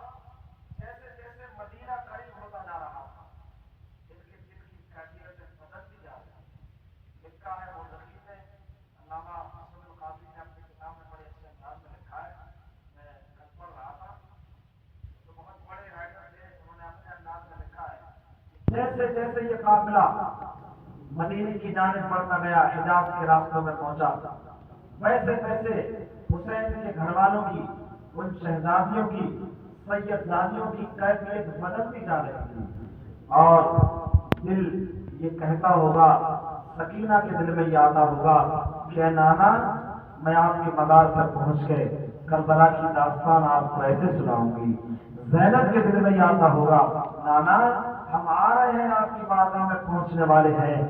جیسے جیسے مدینہ قریب ہوتا جا رہا تھا ان کے دل کی کیفیتیں بدلتی جا رہی. لکھا ہے وہ ذخیر نے، علامہ حسن القاضی نے اپنی کتاب میں بڑے اچھے انداز میں لکھا ہے. میں کل پڑھ رہا تھا تو بہت بڑے رائٹر تھے، انہوں نے اپنے انداز میں لکھا ہے جیسے جیسے یہ قافلہ مدینے کی جانب بڑھتا گیا، حجاز کے راستوں میں پہنچا، ویسے ویسے حسین کے گھر والوں کی، ان شہزادیوں کی، سید زادیوں کی کیفیت بدلتی جا رہی تھی. اور دل یہ کہتا ہوگا، سکینہ کے دل میں یہ آتا ہوگا کہ نانا میں آپ کے مزار پر پہنچ کے کربلا کی داستان آپ کو ایسے سناؤں گی. زینب کے دل میں یہ آتا ہوگا، نانا ہم آ رہے ہیں آپ کی بارگاہ میں پہنچنے والے ہیں،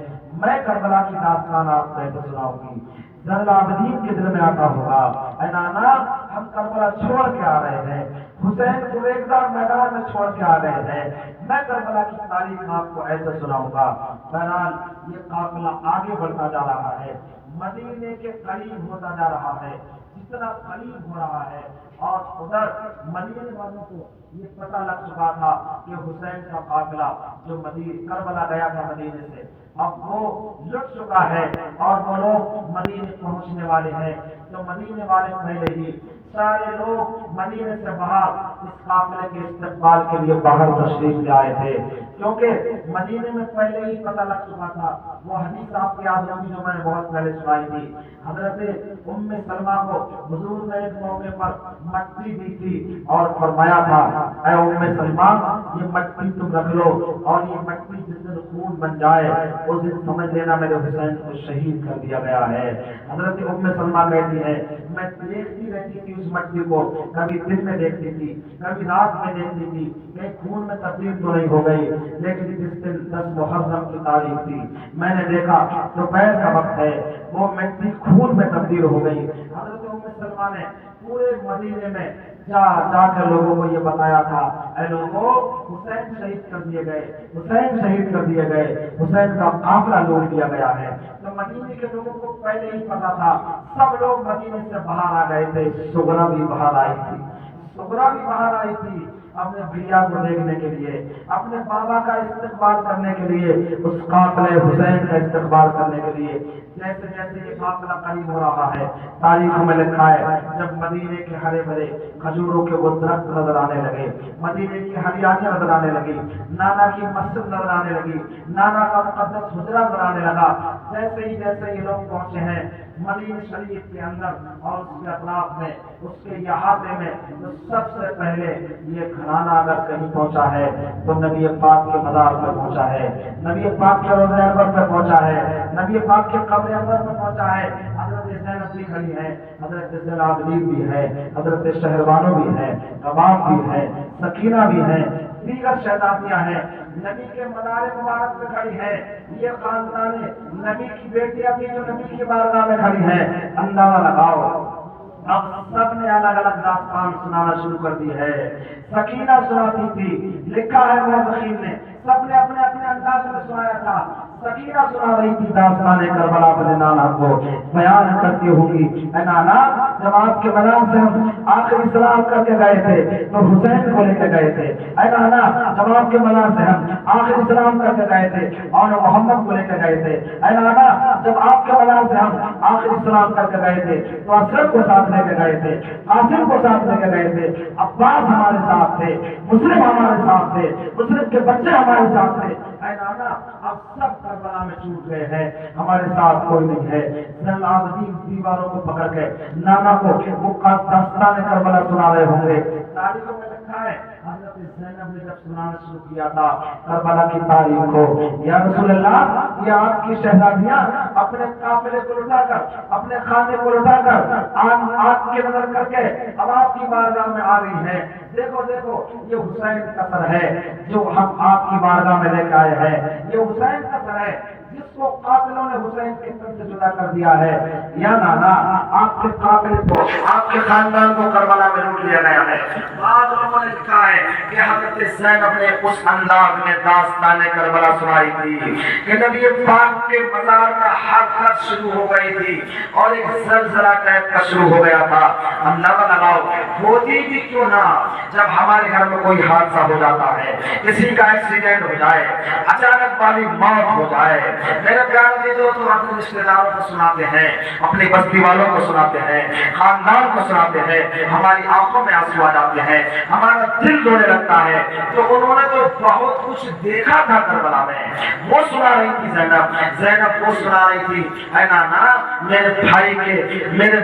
میں کربلا کی داستان آپ کو ایسے سناؤں گی. زین العابدین کے دل میں آتا ہوگا، اے نانا ہم کربلا چھوڑ کے آ رہے ہیں، حسین کو ریگزار میدان میں چھوڑ کے آ رہے ہیں، میں کربلا کی تاریخ آپ کو ایسے سناؤں گا. بہرحال یہ قافلہ آگے بڑھتا جا رہا ہے، مدینے کے قریب ہوتا جا رہا ہے. جتنا قریب ہو رہا ہے اور ادھر مدینے والوں کو یہ پتہ لگ چکا تھا کہ حسین کا قافلہ جو کربلا گیا تھا مدینے سے اب وہ لٹ چکا ہے اور وہ لوگ مدینے پہنچنے والے ہیں. تو مدینے والے پہلے ہی سارے لوگ مدینے سے باہر اس قافلے کے استقبال کے لیے باہر تشریف لے آئے تھے، کیونکہ مدینے میں پہلے ہی پتہ لگ چکا تھا. وہ حدیث آپ کی یاد ہوگی جو میں نے بہت پہلے سنائی تھی. حضرت ام سلمہ کو حضور نے ایک موقع پر مٹی دی تھی اور فرمایا تھا، اے ام سلمہ یہ مٹی تم رکھ لو، اور یہ مٹی جس دن خون بن جائے اس دن سمجھ لینا میرے حسین کو شہید کر دیا گیا ہے. حضرت ام سلمہ کہتی ہے میں دیکھتی رہتی تھی اس مٹی کو، کبھی دن میں دیکھتی تھی کبھی رات میں دیکھتی تھی کہ خون میں تبدیل تو نہیں ہو گئی، لیکن جس دن 10 محرم کی تاریخ تھی میں نے دیکھا دوپہر کا وقت ہے وہ مٹی خون میں تبدیل ہو گئی. حضرت ام سلمہ نے پورے مدینے میں جا کر لوگوں کو یہ بتایا تھا، اے لوگوں حسین شہید کر دیے گئے، حسین شہید کر دیے گئے، حسین کا قافلہ لوٹ لیا گیا ہے. تو مدینے کے لوگوں کو پہلے ہی پتا تھا، سب لوگ مدینے سے باہر آ گئے تھے. سغرا بھی باہر آئی تھی، سغرا بھی باہر آئی تھی اپنے بھیا کو دیکھنے کے لیے، اپنے بابا کا استقبال کرنے کے لیے، اس قافلے حسین کا استقبال کرنے کے لیے. جیسے جیسے یہ قافلہ قریب ہو رہا ہے تاریخ میں لکھا ہے جب مدینے کے ہرے بھرے کھجوروں کے وہ درخت نظر آنے لگے، مدینے کی ہریالیاں نظر آنے لگی، نانا کی مسجد نظر آنے لگی، نانا کا مقدس حجرہ نظر آنے لگا. جیسے یہ لوگ پہنچے ہیں مدینہ شریف کے اندر اور اس کے اطراف میں، اس کے احاطے میں، تو سب سے پہلے یہ گھرانہ اگر کہیں پہنچا ہے تو نبی پاک کے مزار پر پہنچا ہے، نبی پاک کے روضہ انور پر پہنچا ہے، نبی پاک کے قبر انور پر پہنچا ہے. حضرت زینب بھی کھڑی ہے، حضرت زین العابدین بھی ہے، حضرت شہروانو بھی ہے، رباب بھی ہے، سکینہ بھی ہے. دیگر شہزادیاں ہیں نبی کے مزار مبارک میں کھڑی ہیں، یہ خاندان نبی کی بیٹیاں بھی جو نبی کی بارگاہ میں کھڑی ہیں، اندازہ لگاؤ اب سب نے الگ الگ داستان سنانا شروع کر دی ہے۔ سکینہ سناتی تھی، لکھا ہے مورخین نے، سب نے اپنے اپنے انداز میں سنایا تھا۔ سکینہ سنا رہی تھی داستان کربلا اپنے نانا کو بیان کرتی ہوگی، اے نانا جب آپ کے بیان سے ہم آخری سلام کر کے گئے تھے تو حسین کو لے کے گئے تھے، اے نانا جب آپ کے بیان سے ہم آخری سلام کر کے گئے تھے اور محمد کو لے کے گئے تھے، اے نانا جب آپ کے بیان سے ہم آخری سلام کر کے گئے تھے تو اسرد کو ساتھ لے کے گئے تھے، قاسم کو ساتھ لے کے گئے تھے، عباس ہمارے ساتھ تھے، مسلم ہمارے ساتھ تھے، مسلم کے بچے ہمارے ساتھ تھے، اے نانا اب سب کربلا میں چھوٹ گئے ہیں، ہمارے ساتھ کوئی نہیں ہے۔ زین العابدین دیواروں کو پکڑ کے نانا کو وہ داستان کربلا سنا رہے ہوں گے۔ تاریخوں میں لکھا ہے حضرت زینب نے جب سنانا شروع کیا تھا کربلا کی تاریخ کو، یا رسول اللہ یہ آپ کی شہزادیاں اپنے قافلے کو لٹا کر اپنے خانے کو لٹا کر آپ کی نظر کر کے اب آپ کی بارگاہ میں آ رہی ہیں، دیکھو دیکھو یہ حسین کا سر ہے جو ہم آپ کی بارگاہ میں لے کے آئے ہیں، یہ حسین کا سر ہے جس کو قاتلوں نے حسین کے سر سے جدا کر دیا ہے۔ یا نانا آپ کے قافلے کو آپ کے خاندان کو کربلا میں لوٹ لیا گیا ہے۔ بعض لوگوں نے لکھا ہے کہ حضرت زینب نے اس انداز میں داستان کربلا سنائی تھی کہ نبی پاک کے مزار میں حرکت شروع ہو گئی تھی اور ایک زلزلہ ٹائپ کا شروع ہو گیا تھا۔ اندازہ لگاؤ ہوتی بھی کیوں نہ جب ہمارے گھر میں کوئی حادثہ ہو جاتا ہے، کسی کا ایکسیڈنٹ ہو جائے، اچانک والی موت ہو جائے، میرے پیارے دیدو تو اپنے رشتے داروں کو سناتے ہیں، اپنی بستی والوں کو سناتے ہیں، خاندان کو سناتے ہیں، ہماری آنکھوں میں آنسو آ جاتے ہیں، ہمارا دل رونے لگتا ہے۔ تو انہوں نے تو بہت کچھ دیکھا تھا کربلا میں، وہ سنا رہی تھی زینب وہ سنا رہی تھی، اے نانا میرے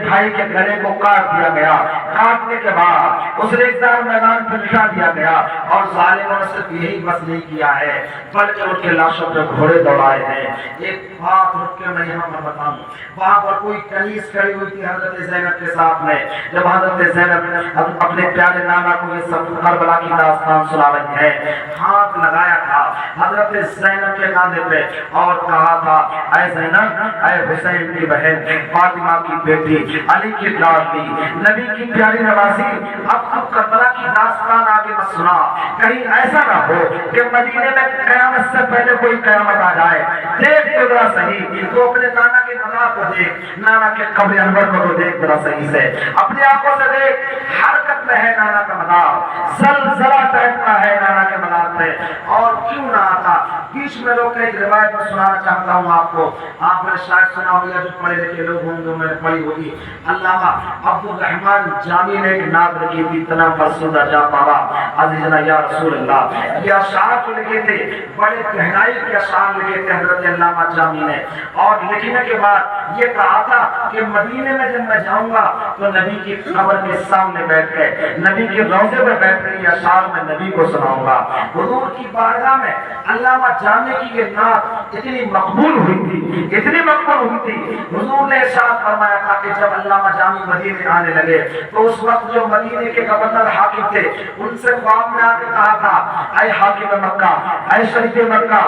بھائی کے گلے کو کاٹ دیا گیا، کاٹنے کے بعد اس ریگزار میدان پہ لٹا دیا گیا اور ظالموں نے صرف یہی بس نہیں کیا ہے بلکہ ان کے لاشوں پہ گھوڑے دوڑائے ہیں۔ ایک بات رک کے میں یہاں پر بتاؤں، وہاں پر کوئی کنیز کھڑی ہوئی تھی حضرت زینب کے ساتھ میں، جب حضرت زینب اپنے پیارے نانا کو یہ سب کربلا کی داستان سنا رہی ہے، ہاتھ لگایا تھا حضرت زینب کے کاندھے پہ اور کہا تھا، اے زینب اے حسین کی بہن، فاطمہ کی بیٹی، علی کی لاڈلی، نبی کی پیاری نوازی، اب تو کربلا کی داستان آگے مت سنا، کہیں ایسا نہ ہو کہ مدینے میں قیامت سے پہلے کوئی قیامت آ جائے۔ دیکھ تو ذرا صحیح، تو اپنے نانا کے مزار کو دیکھ، نانا کے قبر انور کو تو دیکھ ذرا صحیح سے، اپنی آنکھوں سے دیکھ، حرکت میں ہے نانا کا مزار، زلزلہ ٹائپ کا ہے نانا کے مزار پہ، اور کیوں نہ آتا۔ بیچ میں لوگ ایک روایت میں سنانا چاہتا ہوں آپ کو، آپ نے شاید سنا ہوگا، جو پڑھے لکھے لوگ ہوں گے میں نے پڑھی ہوگی، علامہ عبدالرحمن جامی نے ایک نعت لکھی تھی، اتنا فرسودہ جا پاوا عزیزنا یا رسول اللہ، یہ اشعار جو لکھے تھے بڑے گہرائی کے اشعار لکھے تھے حضرت علامہ جامی نے، اور لکھنے کے بعد یہ کہا تھا کہ مدینے میں جب میں جاؤں گا تو نبی کی قبر کے سامنے بیٹھ کے، نبی کے روضے میں بیٹھ کے یہ اشعار میں نبی کو سناؤں گا۔ حضور کی بارگاہ میں علامہ جامی کی یہ نعت اتنی مقبول ہوئی تھی، اتنی مقبول ہوئی تھی، حضور نے ارشاد فرمایا تھا کہ جب علامہ جامی مدینے آنے لگے تو اس وقت جو مدینے کے گورنر حاکم تھے ان سے خواب میں آ کے کہا تھا، اے حاکم مکہ، اے شریف مکہ،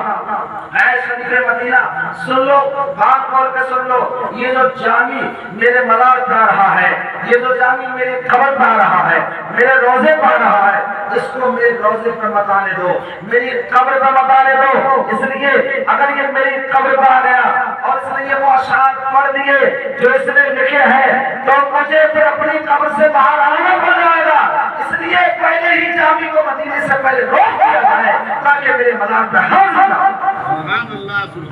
اے شریف مدینہ، سن لو، بات کھول کے سن لو، یہ جو جامی میرے مزار پہ آ رہا ہے، یہ جو جامی میرے قبر پہ آ رہا ہے، میرے روزے پہ آ رہا ہے، اس کو میرے روزے پہ مت آنے دو، میری قبر پہ مت آنے دو، اس لیے اگر یہ میری قبر پہ آ گیا اور اس نے یہ وہ اشعار پڑھ دیے جو اس نے لکھے ہیں تو مجھے پھر اپنی قبر سے باہر آنا پڑ جائے گا، اس لیے پہلے ہی جامی کو مدینے سے پہلے روک دیا جائے تاکہ میرے مزار پہ حاضر نہ ہو۔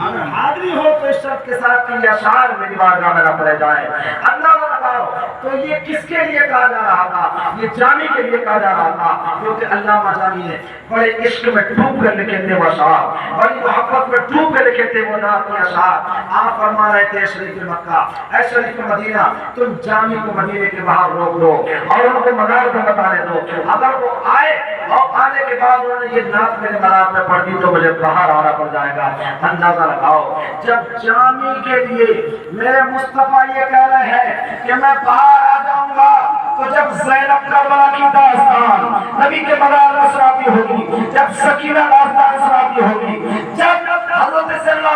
اگر حاضری ہو تو اس شرط کے ساتھ کہ یہ اشعار میری بارگاہ میں رکھ لے جائیں۔ اندازہ لگاؤ تو یہ کس کے لیے کہا جا رہا تھا؟ یہ جامی کے لیے کہا جا رہا تھا، کیونکہ علامہ جامی نے بڑے عشق میں ڈوب کر لکھے تھے وہ اشعار، بڑی محبت میں ڈوب کر لکھے تھے وہ نعت کے اشعار۔ آپ فرما رہے تھے، شریف مکہ، اے شریف مدینہ، تم جامی کو مدینے کے باہر روک دو اور ان کو مزار پہ بتانے دو، اگر وہ آئے اور آنے کے بعد انہوں نے یہ نعت میرے مزار پہ پڑھ دی تو مجھے باہر آنا پڑ جائے گا۔ اندازہ لگاؤ، جب جامی کے لیے میرے مصطفیٰ یہ کہہ رہے ہیں کہ میں باہر آ جاؤں گا تو جب زینب کربلا کی داستان نبی کے مزار پر سناتی ہوگی، جب سکینہ داستان سناتی ہوگی، جب حضرت سیدنا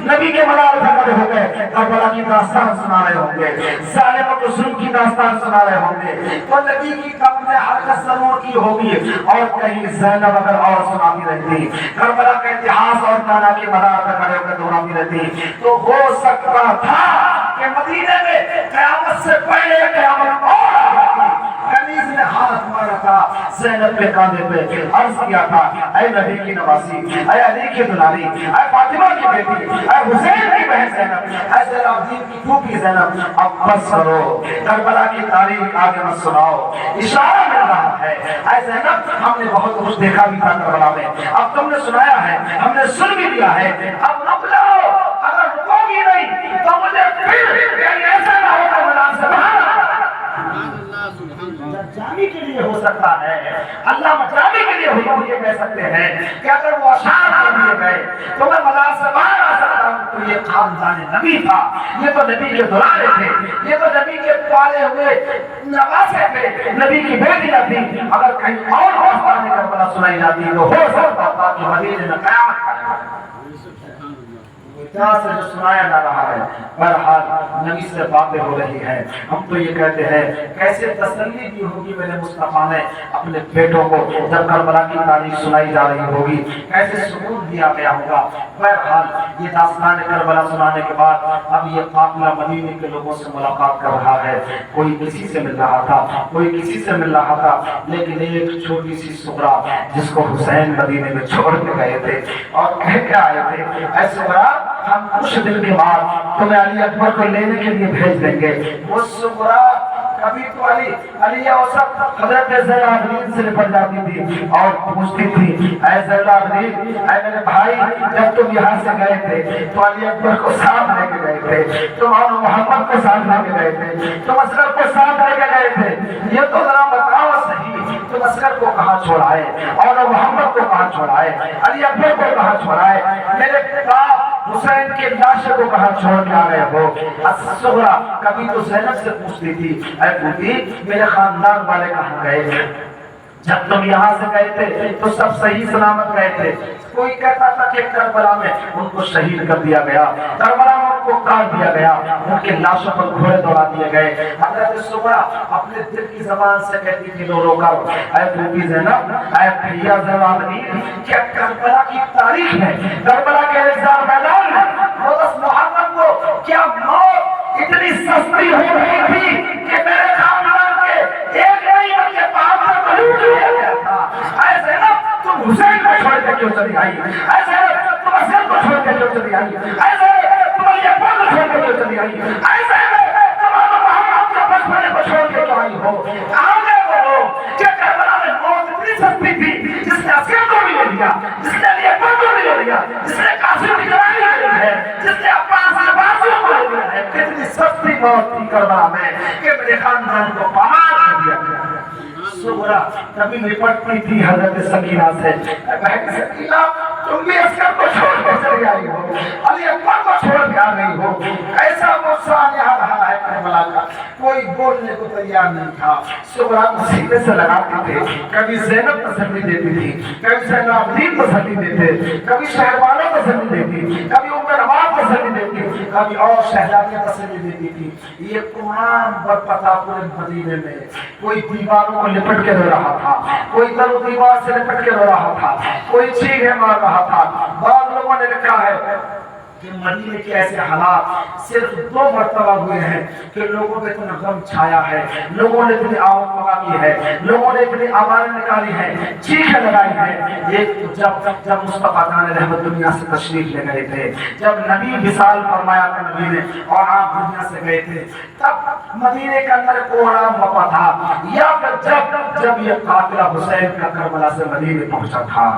نبی کے مزار پر کھڑے ہو گئے کربلا کی داستان سنا رہے ہوں گے، ظالموں کو ظلم کی داستان سنا رہے ہوں گے، تو نبی کی قبر میں حرکت ضرور کی ہوگی، اور کہیں زینب اگر اور سناتی رہتی، کربلا کا اتہاس اور نانا کے مزار پر کھڑے ہو کر دہراتی رہتی، تو ہو سکتا تھا کہ مدینے میں قیامت سے پہلے قیامت اور آ جاتی۔ کنیز نے ہاتھ مارا تھا زینب کے کاندھے پہ، عرض کیا تھا اے نبی کی نواسی، اے علی کی دلاری، اے فاطمہ کی بیٹی، اے حسین کی بہن زینب، اے زینب الدین کی پھوپھی زینب، اب بس کرو، کربلا کی تاریخ آگے مت سناؤ، اشارہ مل رہا ہے، اے زینب ہم نے بہت کچھ دیکھا بھی تھا کربلا میں، اب تم نے سنایا ہے، ہم نے سن بھی لیا ہے، اب رک جاؤ، اگر رکو گی نہیں تو مجھے پھر ایسا نہ ہو کہ ملان سے باہر جامی کے لیے ہو سکتا ہے، اللہ جامی کے لیے ہم یہ کہہ سکتے ہیں کہ اگر وہ اشعار کے لیے گئے تو میں مزار سے باہر آ سکتا ہوں، تو یہ خاندان نبی تھا، یہ تو نبی کے دلانے تھے، یہ تو نبی کے پالے ہوئے نواسے تھے، نبی کی بیٹیاں تھیں، اگر کہیں اور داستان کربلا سنائی جاتی تو ہو سکتا تھا کہ مدینے میں قیامت کا جہاں سے جو سنایا جا رہا ہے، بہرحال نبی سے باتیں ہو رہی ہیں، ہم تو یہ کہتے ہیں کیسے تسلی دی ہوگی میرے مصطفیٰ نے اپنے بیٹوں کو جب کربلا کی تاریخ سنائی جا رہی ہوگی، کیسے سکون دیا گیا ہوگا۔ بہرحال یہ داستان کربلا سنانے کے بعد اب یہ قافلہ مدینے کے لوگوں سے ملاقات کر رہا ہے، کوئی کسی سے مل رہا تھا، کوئی کسی سے مل رہا تھا، لیکن ایک چھوٹی سی سغرا جس کو حسین مدینے میں چھوڑ کے گئے تھے اور کہہ کے آئے تھے، اے سغرا ہم کچھ دن کے بعد تمہیں علی اکبر کو لینے کے لیے بھیج دیں گے۔ وہ سغرا کبھی تو علی اوسط حضرت زین العابدین سے نپٹ جاتی تھی اور پوچھتی تھی اے زین العابدین، اے میرے بھائی جب تم یہاں سے گئے تھے تو علی اکبر کو ساتھ لے کے گئے تھے، تم اور محمد کو ساتھ لے کے گئے تھے، تم اصغر کو ساتھ لے کے گئے تھے، یہ تو ذرا بتاؤ صحیح تم اصغر کو کہاں چھوڑائے اور محمد کو کہاں چھوڑائے، علی اکبر کو کہاں چھوڑائے، میرے پاس حسین کے لاش کو کہاں چھوڑ کے آ گئے ہو۔ الصغرا کبھی تو زینب سے پوچھتی تھی اے پوتی میرے خاندان والے کہاں گئے، جب تم یہاں سے گئے تھے تو سب صحیح سلامت گئے تھے، کوئی کہتا تھا کہ کربلا میں ان کو شہید کر دیا گیا، کربلا میں ان کو کاٹ دیا گیا، ان کے لاشوں پر گھوڑے دوڑا دیے گئے۔ حضرت سغرا اپنے دل کی زبان سے کہتی تھی رو رو کر اے پوتی زینب، اے بھیا زین العابدین، کیا کربلا کی تاریخ میں، کربلا کے ریزار میدان میں روز محمد کو کیا موت اتنی سستی ہو رہی تھی کہ میرے خاندان کے ایک نہیں بلکہ بہادر کو لوٹ لیا گیا تھا۔ اے زینب تم حسین کو چھوڑ کے کیوں چلی آئی، اے زینب تم حسین کو چھوڑ کے کیوں چلی آئی، اے زینب تم علی اکبر کو چھوڑ کے کیوں چلی آئی، اے زینب تم محمد کے بچپنے کو چھوڑ کے کیوں آئی ہو۔ کہاں گئے وہ لوگ کہ کربلا میں موت اتنی سستی تھی، جس نے عسکر کو بھی لے لیا، جس نے علی اکبر کو بھی لے لیا، جس نے قاسم کی جوانی لے لی ہے، جس نے عباس عباسیوں کو لے لیا ہے، کتنی سستی موت تھی کربلا میں کہ میرے خاندان کو پامال کر دیا گیا۔ سغرا کبھی نپٹتی تھی حضرت سکینہ سے، بہن سکینہ تم بھی عسکر کو چھوڑ کے چلی آئی ہو، علی اکبر کو چھوڑ کے آ گئی ہو، ایسا غصہ یہاں رہا ہے کربلا کا، کوئی بولنے کو تیار نہیں تھا۔ سغرا کو سینے سے لگاتے تھے، کبھی زینب تسلی دیتی تھی، کبھی زین العابدین تسلی دیتے، کبھی شہر والوں تسلی دیتی، کبھی ام روان تسلی دیتی، کبھی اور شہزادیاں تسلی دیتی تھی۔ یہ قرآن برپتا پورے مدینے میں، کوئی دیواروں کو لپٹ کے رو رہا تھا، کوئی در و دیوار سے لپٹ کے رو رہا تھا، کوئی چیخیں مار رہا تھا۔ بعض لوگوں نے لکھا ہے کہ مدینے کے ایسے حالات صرف 2 مرتبہ ہوئے ہیں کہ لوگوں پہ اتنا غم چھایا ہے، لوگوں نے اتنی آواز لگائی ہے، لوگوں نے اتنی آوازیں نکالی ہیں، چیخیں لگائی ہیں۔ ایک تو جب مصطفیٰ جان رحمت دنیا سے تشریف لے گئے تھے، جب نبی وصال فرمایا تھا نبی نے اور آپ دنیا سے گئے تھے، تب مدینے کے اندر کوڑا مپا تھا، یا پھر جب یہ قافلہ حسین کا کربلا سے مدینے پہنچا تھا،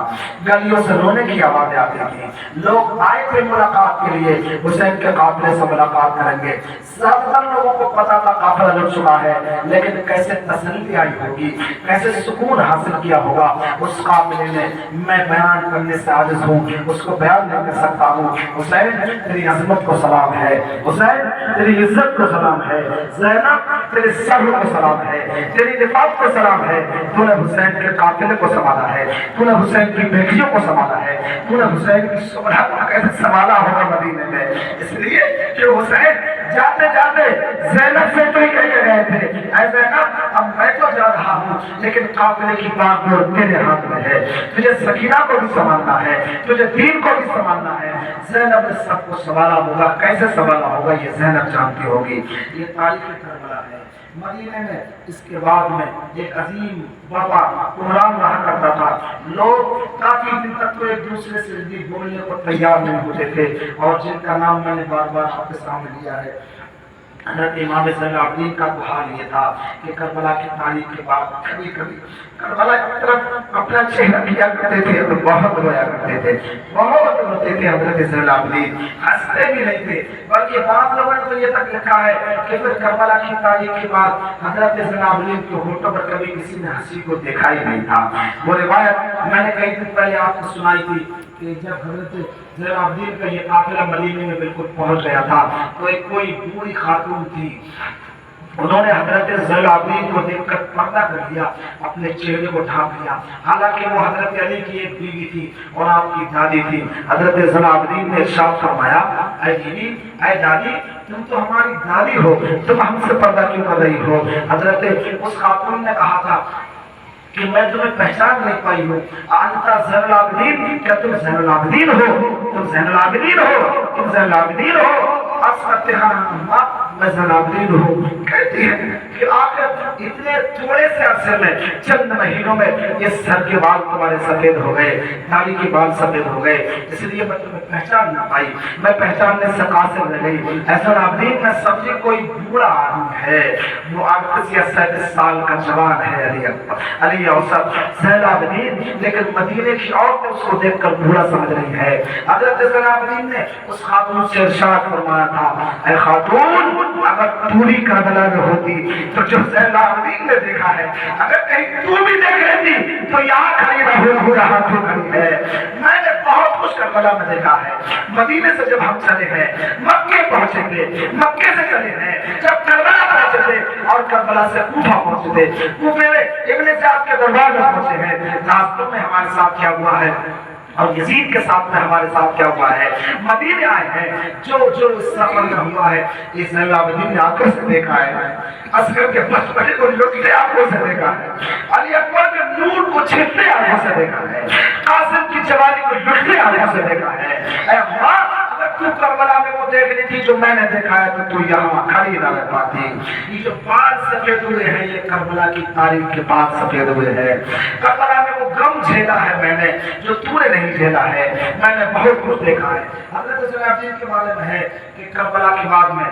گلیوں سے رونے کی آوازیں آتی تھیں، لوگ آئے تھے ملاقات کے لیے، حسین کے قافلے سے ملاقات کریں گے۔ زیادہ تر لوگوں کو پتا تھا قافلہ لٹ چکا ہے، لیکن کیسے تسلی آئی ہوگی، کیسے سکون حاصل کیا ہوگا اس قافلے نے، میں بیان کرنے سے عاجز ہوں، اس کو بیان نہیں کر سکتا ہوں۔ حسین تیری عظمت کو سلام ہے، حسین تیری عزت کو سلام ہے، زینب تیرے صبر کو سلام ہے، تیری نفاق کو سلام ہے، تو نے حسین کے قافلے کو سنبھالا ہے، تو نے حسین کی بیٹیوں کو سنبھالا ہے، تو نے حسین کی صلح کو کیسے سنبھالا ہوگا مدینے میں، اس لیے کہ حسین جاتے جاتے زینب سے تو ہی کہہ کے گئے تھے، اے زینب اب میں تو جا رہا ہوں لیکن قافلے کی بات جو تیرے ہاتھ میں ہے، تجھے سکینہ کو بھی سنبھالنا ہے، تجھے دین کو بھی سنبھالنا ہے۔ زینب نے سب کو سنبھالا ہوگا، کیسے سنبھالا ہوگا یہ زینب جانتی ہوگی۔ یہ تاریخ کربلا ہے۔ مدینے میں اس کے بعد میں ایک عظیم بابا حکمران رہا کرتا تھا، لوگ کافی دن تک تو ایک دوسرے سے بولنے کو تیار نہیں ہوتے تھے، اور جن کا نام میں نے بار بار آپ کے سامنے لیا ہے، حضرت امام زین العابدین کا تو حال یہ تھا کہ کربلا کی تاریخ کے بعد کبھی کبھی کربلا کی طرف اپنا چہرہ کیا کرتے تھے اور بہت رویا کرتے تھے، بہت روتے تھے حضرت زین العابدین، ہنستے بھی نہیں تھے، بلکہ بعض لوگوں نے تو یہ تک لکھا ہے کہ پھر کربلا کی تاریخ کے بعد حضرت زین العابدین کے ہونٹوں پر کبھی کسی نے ہنسی کو دیکھا ہی نہیں تھا۔ وہ روایت میں نے کئی دن پہلے آپ کو سنائی تھی کہ جب حضرت زین العابدین کا یہ قافلہ مدینے میں بالکل پہنچ گیا تھا تو ایک کوئی بوڑھی خاتون تھی، انہوں نے حضرت زین العابدین کو دیکھ کر پردہ کر دیا، اپنے چہرے کو ڈھانپ لیا، حالانکہ وہ حضرت علی کی ایک بیوی تھی اور آپ کی دادی تھی۔ حضرت زین العابدین نے ارشاد فرمایا، اے بیوی، اے دادی، تم تو ہماری دادی ہو، تم ہم سے پردہ کیوں کر رہی ہو؟ حضرت اس خاتون نے کہا تھا کہ میں تمہیں پہچان نہیں پائی ہوں، انت زین العابدین، کیا تم زین العابدین ہو؟ تم زین العابدین ہو؟ تم زین العابدین ہو؟ میں زین العابدین ہوں۔ کہتی ہے کہ آخر اتنے تھوڑے سے عرصے میں، چند مہینوں میں یہ سر کے بال تمہارے سفید ہو گئے، داڑھی کے بال سفید ہو گئے، اس لیے میں تمہیں پہچان نہ پائی، میں پہچاننے سے قاصر رہ گئی۔ زین العابدین میں سمجھے کوئی بوڑھا آدمی ہے، وہ 38 یا 37 سال کا جوان ہے، علی اکبر، علی اوسط زین العابدین، لیکن مدینے کی عورتیں اس کو دیکھ کر بوڑھا سمجھ رہی ہے۔ حضرت زین العابدین نے اس خاتون سے ارشاد فرمایا تھا، اے خاتون، اگر تو بھی کربلا میں ہوتی تو جو زین العابدین نے دیکھا ہے، اگر کہیں تو بھی دیکھ لیتی تو یہاں کھڑی نہ ہو رہا تو کھڑی ہے۔ میں نے بہت کچھ کربلا میں دیکھا ہے۔ مدینے سے جب ہم چلے ہیں، مکے پہنچے تھے، مکے سے چلے ہیں، جب کربلا پہنچے تھے اور کربلا سے کوفہ پہنچے تھے، کوفے میں ابن زیاد کے دربار میں پہنچے ہیں، راستوں میں ہمارے ساتھ کیا ہوا ہے اور یزید کے ساتھ میں ہمارے ساتھ کیا ہوا ہے۔ مدینے آئے ہیں، جو سفر میں ہوا ہے، اس زین العابدین نے آنکھوں سے دیکھا ہے، اصغر کے بچپنے کو لٹتے آنکھوں سے دیکھا ہے، علی اکبر کے نور کو چھپتے آنکھوں سے دیکھا ہے، قاسم کی جوانی کو لٹتے آنکھوں سے دیکھا ہے۔ اے ماں، اگر تو کربلا میں وہ دیکھ لی تھی جو میں نے دیکھا ہے تو یہاں کھڑی نہ رہ پاتی۔ یہ جو بال سفید ہوئے ہیں، یہ کربلا کی تاریخ کے بعد سفید ہوئے ہیں۔ کربلا میں وہ غم جھیلا ہے میں نے جو تو نے نہیں جھیلا ہے، میں نے بہت کچھ دیکھا ہے۔ حضرت زین العابدین کے بارے میں ہے کہ کربلا کے بعد میں،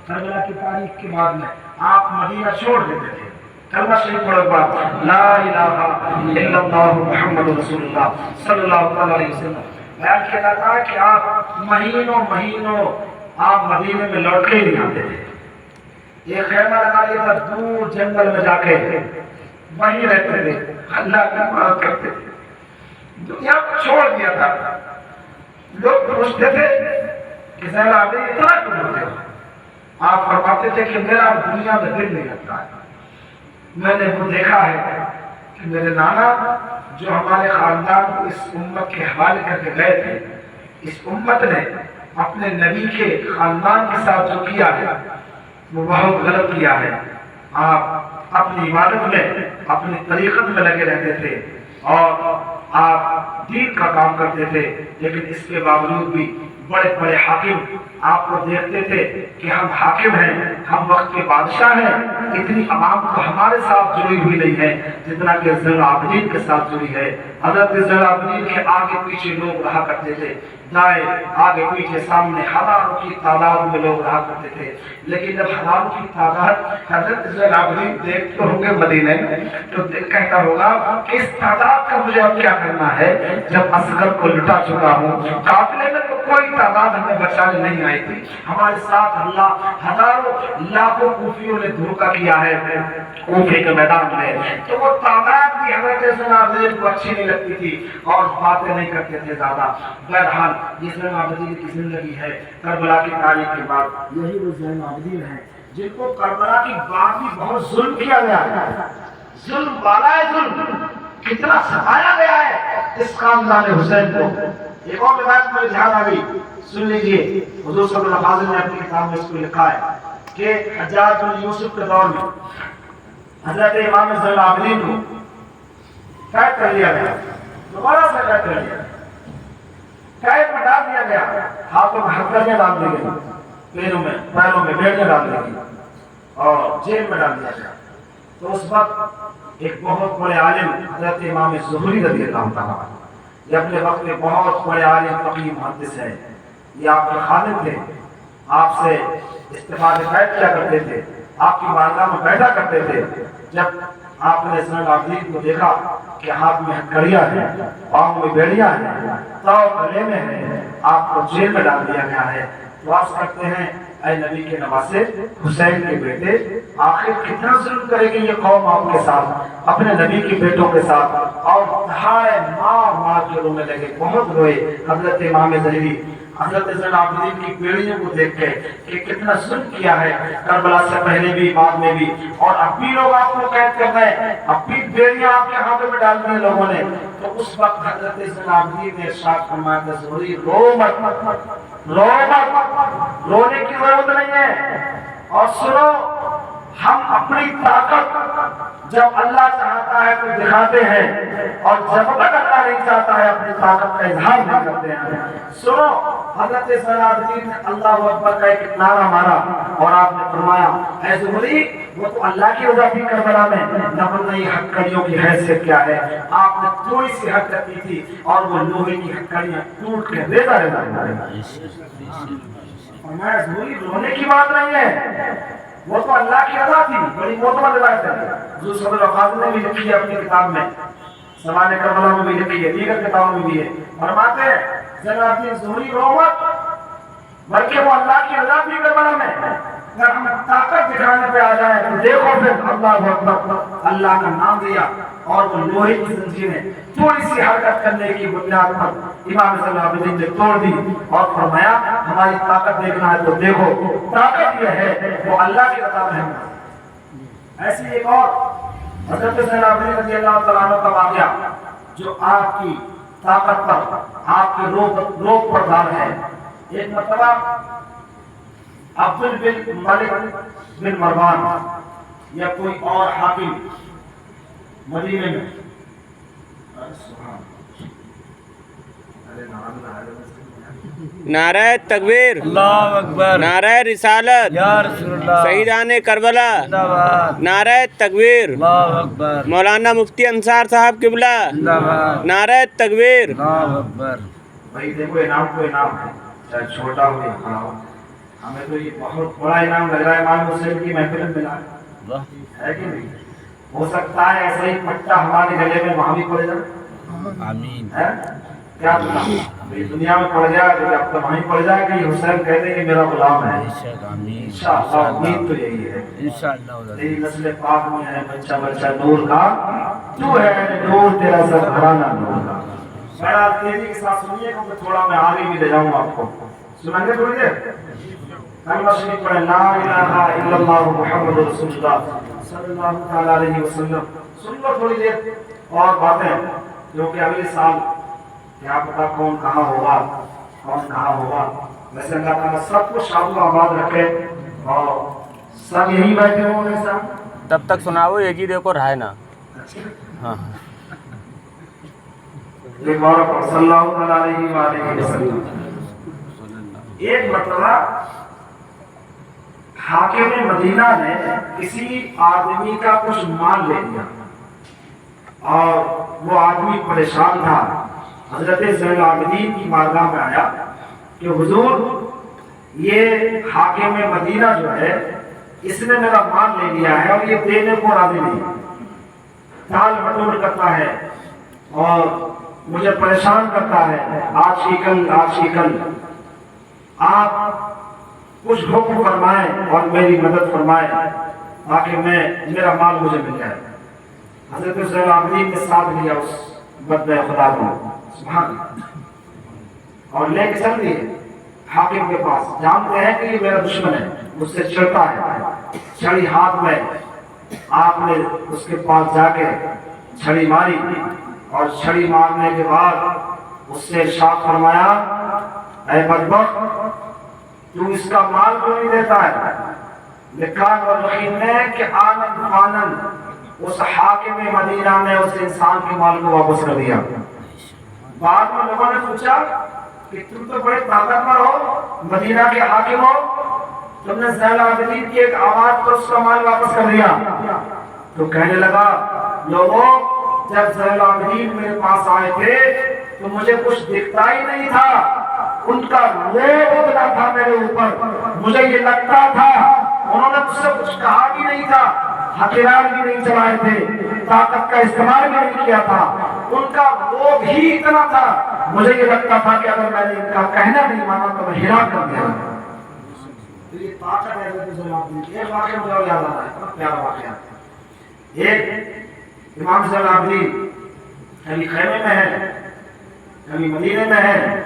کربلا کی تاریخ کے بعد میں آپ مدینہ چھوڑ دیتے تھے۔ کلمہ شریف پڑھو ایک بار، لا الہ الا اللہ محمد رسول اللہ صلی اللہ علیہ وسلم۔ بیان کیا جاتا ہے کہ آپ مہینوں آپ مدینے میں لوٹ کے ہی نہیں آتے تھے، ایک خیمہ لگا لیا تھا دور جنگل میں جا کے وہیں رہتے تھے، اللہ کی عبادت کرتے تھے، دنیا کو چھوڑ دیا تھا۔ لوگ پوچھتے تھے کہ زین العابدین اتنا کیوں ہوتے ہو؟ آپ فرماتے تھے کہ میرا دنیا میں دل نہیں لگتا ہے۔ میں نے وہ دیکھا ہے کہ میرے نانا جو ہمارے خاندان کو اس امت کے حوالے کر کے گئے تھے، اس امت نے اپنے نبی کے خاندان کے ساتھ جو کیا ہے وہ بہت غلط کیا ہے۔ آپ اپنی عبادت میں، اپنی طریقت میں لگے رہتے تھے اور آپ دین کا کام کرتے تھے، لیکن اس کے باوجود بھی بڑے بڑے حاکم آپ کو دیکھتے تھے کہ ہم حاکم ہیں، ہم وقت کے بادشاہ ہیں، اتنی عوام کو ہمارے ساتھ جڑی ہوئی نہیں ہے جتنا کہ زین العابدین کے ساتھ جڑی ہے۔ حضرت زین العابدین کے آگے پیچھے لوگ رہا کرتے تھے، دائیں آگے پیچھے سامنے ہزاروں کی تعداد میں لوگ رہا کرتے تھے، لیکن جب ہزاروں کی تعداد حضرت زین العابدین دیکھتے ہوں گے مدینے میں تو دل کہتا ہوگا کہ اس تعداد کا مجھے اب کیا کرنا ہے جب اصغر کو لٹا چکا ہوں۔ قافلے میں تو کوئی تعداد ہمیں بچانے نہیں آئی تھی، ہمارے ساتھ اللہ ہزاروں لاکھوں کوفیوں نے دھوکہ کیا ہے کوفے کے میدان میں، تو وہ تعداد بھی حضرت زین العابدین کو اچھی نہیں لگتی تھی اور باتیں نہیں کرتے تھے زیادہ۔ بہرحال یہ زین العابدین کی زندگی ہے، کربلا کی تاریخ کے بعد یہی وہ زین العابدین ہیں جن کو کربلا کی بات میں بہت ظلم کیا گیا ہے، ظلم والا ہے ظلم، کتنا ستایا گیا ہے اس خاندان حسین کو۔ ایک اور روایت میں دھیان آ گئی، سن لیجئے، حضور صلی اللہ علیہ وسلم نے اپنی کتاب میں اس کو لکھا ہے کہ حجاج بن یوسف کے دور میں حضرت امام زین العابدین کو قید کر لیا گیا، دوبارہ سے قید کر لیا، قید میں ڈال دیا گیا، ہاتھوں میں ہتھیلیاں ڈال دی گئی، پیروں میں بیڑیاں ڈال دی گئی اور جیل میں ڈال دیا گیا۔ تو اس وقت ایک بہت بڑے عالم حضرت امام زہری رضی اللہ تعالیٰ عنہ، یہ اپنے وقت میں بہت بڑے عالم فقیہ محدث ہیں، یہ آپ کے خادم تھے، آپ سے استفادہ قید کیا کرتے تھے، آپ کی بارگاہ میں بیٹھا کرتے تھے۔ جب آپ نے زین العابدین کو دیکھا کہ ہاتھ میں ہتھکڑیاں ہیں، پاؤں میں بیڑیاں ہیں، تاؤ گلے میں ہیں، آپ کو جیل میں ڈال دیا گیا ہے، تو عرض کرتے ہیں اے نبی کے نواسے، حسین کے بیٹے، آخر کتنا ظلم کرے گی یہ قوم آپ کے ساتھ، اپنے نبی کے بیٹوں کے ساتھ؟ اور دہائے مار کے رونے لگے، بہت روئے۔ حضرت امام زہری حضرت زین العابدین کی بیڑیوں کو دیکھ کے کہ کتنا ظلم کیا ہے کربلا سے پہلے بھی بعد میں بھی، اور اب بھی لوگ آپ کو قید کر رہے ہیں، اب بھی بیڑیاں آپ کے ہاتھوں میں ڈال دی لوگوں نے۔ تو اس وقت حضرت زین العابدین نے ارشاد فرمایا کہ زہری رو مت، رو مت، رونے کی ضرورت نہیں ہے، اور سنو، ہم اپنی طاقت جب اللہ چاہتا ہے تو دکھاتے ہیں، اور جب تک اللہ نہیں چاہتا ہے اپنی طاقت کا اظہار نہیں کرتے ہیں۔ سنو، حضرت زین العابدین نے اللہ اکبر کا ایک نعرہ مارا اور آپ نے فرمایا اے زہری، وہ تو اللہ کی رضا تھی کربلا میں، نہ ورنہ یہ ہتھکڑیوں کی حیثیت کیا ہے۔ آپ نے تھوڑی سی حرکت کی تھی اور وہ لوہے کی ہتھکڑیاں ٹوٹ کے ریزہ ریزہ ہو گئی۔ فرمایا زہری رونے کی بات نہیں ہے، وہ تو اللہ کی رضا تھی۔ بڑی معتبر روایت ہے، حضور صلی اللہ علیہ وسلم نے بھی لکھی ہے اپنی کتاب میں، سوانح کربلا میں بھی لکھی ہے، دیگر کتابوں میں بھی ہے۔ فرماتے ہیں زین العابدین زہری رو مت، بلکہ وہ اللہ کی رضا تھی کربلا میں، اگر ہم طاقت دکھانے پہ آ جائیں تو دیکھو پھر اللہ اکبر، اللہ کا نام دیا اور وہ لوہے کی زنجیریں تھوڑی سی حرکت کرنے کی بنیاد پر امام زین العابدین نے توڑ دی، اور فرمایا ہماری طاقت دیکھنا ہے تو دیکھو، طاقت یہ ہے وہ اللہ کی رضا میں ہے۔ ایسی ایک اور حضرت زین العابدین رضی اللہ تعالیٰ عنہ کا واقعہ جو آپ کی طاقت پر، آپ کے روپ پر دار ہے۔ ایک مرتبہ عبد بن ملک بن مروان یا کوئی اور حاکم مدینے میں، نعرہ تکبیر، اللہ اکبر، نعرہ رسالت، یا رسول اللہ، شہیدان کربلا، زندہ باد، نعرہ تکبیر، اللہ اکبر، مولانا مفتی انصار صاحب قبلہ، زندہ باد، نعرہ تکبیر۔ اللہ اکبر۔ بھائی دیکھو انعام تو انعام ہے، چاہے چھوٹا ہو یا بڑا ہو، ہمیں تو یہ بہت بڑا انعام لگ رہا ہے امام حسین کی محفل میں ملا ہے کہ نہیں؟ ہو سکتا ہے ایسا ہی پٹا ہمارے گلے میں وہاں بھی پڑے جائے، آمین، ہے کیا پتا دنیا میں پڑ جائے تو اب تو وہیں پڑ جائے کہ حسین کہہ دیں کہ میرا غلام ہے۔ بے شک، آمین، انشاءاللہ امید تو یہی ہے، انشاءاللہ، تیری نسل پاک میں ہے بچہ بچہ نور کا، تو ہے نور تیرا سب گھرانہ نور کا۔ بڑا تیزی کے ساتھ سنیے گا، تھوڑا میں آگے بھی لے جاؤں گا آپ کو، سنیں گے تھوڑی دیر؟ کلمہ شریف پڑھیں، لا الہ الا اللہ محمد رسول اللہ صلی اللہ تعالیٰ علیہ وسلم۔ سن لو تھوڑی دیر اور باتیں جو کہ اگلے سال کیا پتا کون کہاں ہوگا، کون کہاں ہوگا۔ ویسے اللہ تعالیٰ سب کو شاد و آباد رکھے اور سب یہی بیٹھے ہوں گے سب۔ تب تک سناؤ ایک ہی دیکھو رہا ہے نا۔ ہاں ایک بار صلی اللہ علیہ وآلہ وسلم۔ ایک مرتبہ حاکم مدینہ نے کسی آدمی کا کچھ مال لے لیا اور وہ آدمی پریشان تھا، حضرت زین العابدین کی بارگاہ میں آیا کہ حضور یہ حاکم مدینہ جو ہے اس نے میرا مال لے لیا ہے اور یہ دینے کو راضی نہیں، ٹال مٹول کرتا ہے اور مجھے پریشان کرتا ہے، آج کی کل آپ کچھ حکم فرمائیں اور میری مدد فرمائیں تاکہ میرا مال مجھے مل جائے۔ حضرت زین العابدین نے ساتھ لیا اس بندے خدا کو، سبحان اللہ، اور لے کے چل دیے حاکم کے پاس۔ جانتے ہیں کہ یہ میرا دشمن ہے، مجھ سے چڑھتا ہے، چھڑی ہاتھ میں، آپ نے اس کے پاس جا کے چھڑی ماری، اور چھڑی مارنے کے بعد اس سے ارشاد فرمایا اے بدبخت تو اس کا مال کیوں نہیں دیتا ہے؟ لکھا مورخین نے کہ آنن فانن اس حاکم مدینہ نے اس انسان کے مال کو واپس کر دیا۔ بعد میں لوگوں نے پوچھا کہ تم تو بڑے طاقتور ہو، مدینہ کے حاکم ہو، تم نے زین العابدین کی ایک آواز پر اس کا مال واپس کر دیا۔ تو کہنے لگا لوگوں جب زین العابدین میرے پاس آئے تھے تو مجھے کچھ دکھتا ہی نہیں تھا، ان کا روب اتنا تھا میرے اوپر، مجھے یہ لگتا تھا انہوں نے مجھ سے کچھ کہا بھی نہیں تھا، ہتھیار بھی نہیں چلائے تھے، طاقت کا استعمال بھی نہیں کیا تھا، ان کا روب ہی اتنا تھا، مجھے یہ لگتا تھا کہ اگر میں نے ان کا کہنا نہیں مانا تو میں ہلاک کر دیا۔ یہ طاقت ہے ایک واقعہ مجھے یاد آ رہا ہے، بہت پیارا واقعہ۔ ایک امام زین العابدین کبھی خیمے میں ہے، کبھی مدینے میں ہے،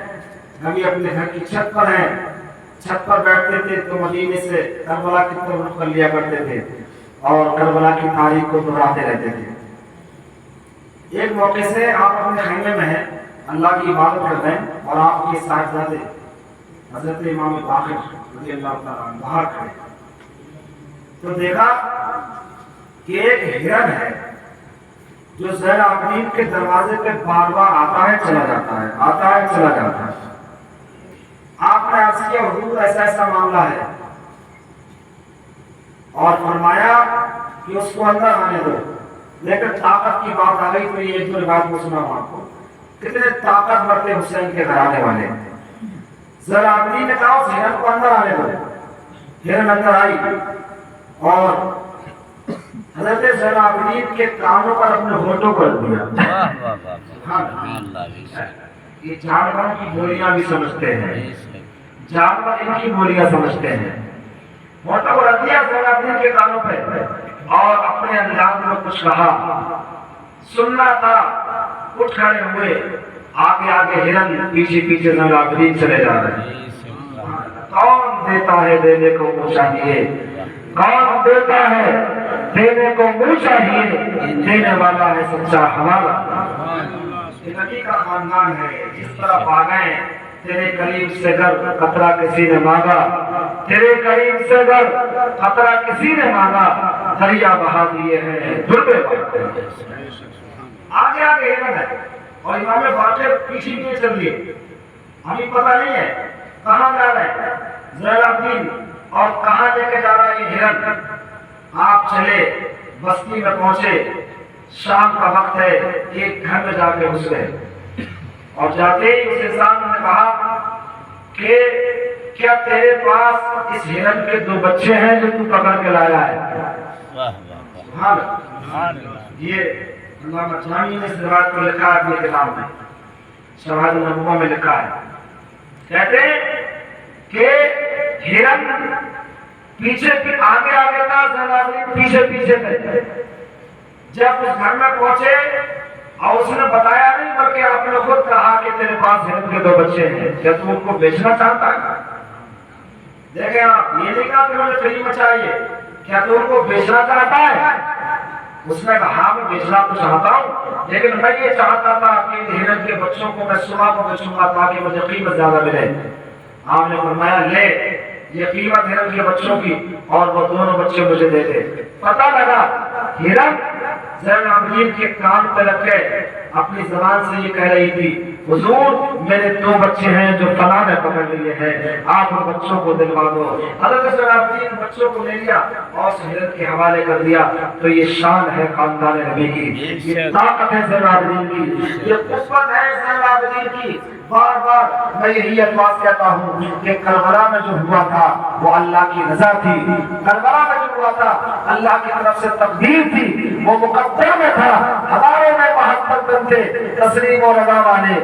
کبھی اپنے گھر کی چھت پر ہے، چھت پر بیٹھتے تھے تو مدینے سے کربلا کی طرف رخ کر لیا کرتے تھے اور کربلا کی تاریخ کو دہراتے رہتے تھے۔ ایک موقع سے آپ اپنے خیمے میں ہیں، اللہ کی عبادت کر رہے ہیں اور آپ کے صاحبزادے حضرت امام باقر رضی اللہ تعالیٰ عنہ باہر کھڑے، تو دیکھا کہ ایک ہرن ہے جو زین العابدین کے دروازے پہ بار بار آتا ہے چلا جاتا ہے، آتا ہے چلا جاتا ہے۔ آپ نے عرض کیا حضور ایسا ایسا معاملہ ہے، اور فرمایا کہ اس کو اندر آنے دو، لیکن طاقت کی بات آ گئی تو یہ ایک دو روایت میں سنا ہوں آپ کو، کتنے طاقتور تھے حسین کے گھرانے والے۔ زین العابدین نے کہا اس ہرن کو اندر آنے دو، ہرن اندر آئی اور حضرت زین العابدین کے کانوں پر اپنے ہونٹوں کو رکھ دیا۔ یہ جانوروں کی بولیاں بھی سمجھتے ہیں، جانور ان کی بولیاں سمجھتے ہیں۔ ہونٹوں کو رکھ دیا زین العابدین کے کانوں پہ اور اپنے انداز میں کچھ کہا، سننا تھا، اٹھ کھڑے ہوئے، آگے آگے ہرن، پیچھے پیچھے زین العابدین چلے جا رہے ہیں۔ کون دیتا ہے دینے کو منہ چاہیے، کون دیتا ہے دینے کو منہ چاہیے، دینے والا ہے سچا ہمارا۔ یہ نبی کا خاندان ہے، جس طرح باغیں تیرے قریب سے گر قطرہ کسی نے مانگا، تیرے قریب سے گر قطرہ کسی نے مانگا، دریا بہا دیے ہیں دربے بہاتے ہیں۔ آگے آگے ہرن ہے اور امام باقر پیچھے پیچھے چل دیے، ہمیں پتہ نہیں ہے کہاں جا رہے ہیں زین العابدین اور کہاں لے کے جا رہا ہے یہ ہرن۔ آپ چلے، بستی میں پہنچے، شام کا وقت ہے، ایک گھر میں جا کے گھس گئے اور جاتے ہی اس انسان نے کہا کہ کیا تیرے پاس اس ہرن کے دو بچے ہیں جو تو پکڑ کے لایا ہے؟ یہ علامہ جامی نے اس روایت کو لکھا ہے اپنی کتاب میں، شواہد النبوہ میں لکھا ہے، کہتے ہیں کہ ہرن پیچھے آگے آگے تھا، زین العابدین پیچھے پیچھے تھے۔ جب اس گھر میں پہنچے اور اس نے بتایا نہیں بلکہ آپ نے خود کہا کہ تیرے پاس ہرن کے دو بچے ہیں، کیا تم ان کو بیچنا چاہتا ہے؟ دیکھیں آپ، یہ نہیں کہا کہ انہوں نے فری مچائیے، کیا تم ان کو بیچنا چاہتا ہے؟ اس نے کہا میں بیچنا تو چاہتا ہوں، لیکن میں یہ چاہتا تھا کہ ہرن کے بچوں کو میں صبح کو بیچوں گا تاکہ مجھے قیمت زیادہ ملے۔ آپ نے فرمایا لے یہ قیمت ہرن کے بچوں کی اور وہ دونوں بچے مجھے دے دے۔ پتہ لگا ہرن زین العابدین کے کان پہ رکھ کے اپنی زبان سے یہ کہہ رہی تھی حضور میرے دو بچے ہیں جو فلاں نے پکڑ لیے ہیں، آپ ان بچوں کو دلوا دو۔ حضرت زین العابدین بچوں کو لے لیا اور اس ہرن کے حوالے کر دیا۔ تو یہ شان ہے خاندان نبی کی، یہ طاقت ہے زین العابدین کی، یہ قوت ہے زین العابدین کی۔ بار بار میں یہی الفاظ کہتا ہوں کہ کربلا میں جو ہوا تھا وہ اللہ کی رضا تھی، کربلا میں جو ہوا تھا اللہ کی طرف سے تقدیر تھی، وہ مقدر میں تھا۔ ہزاروں میں 72 دن تھے تسلیم و رضا والے،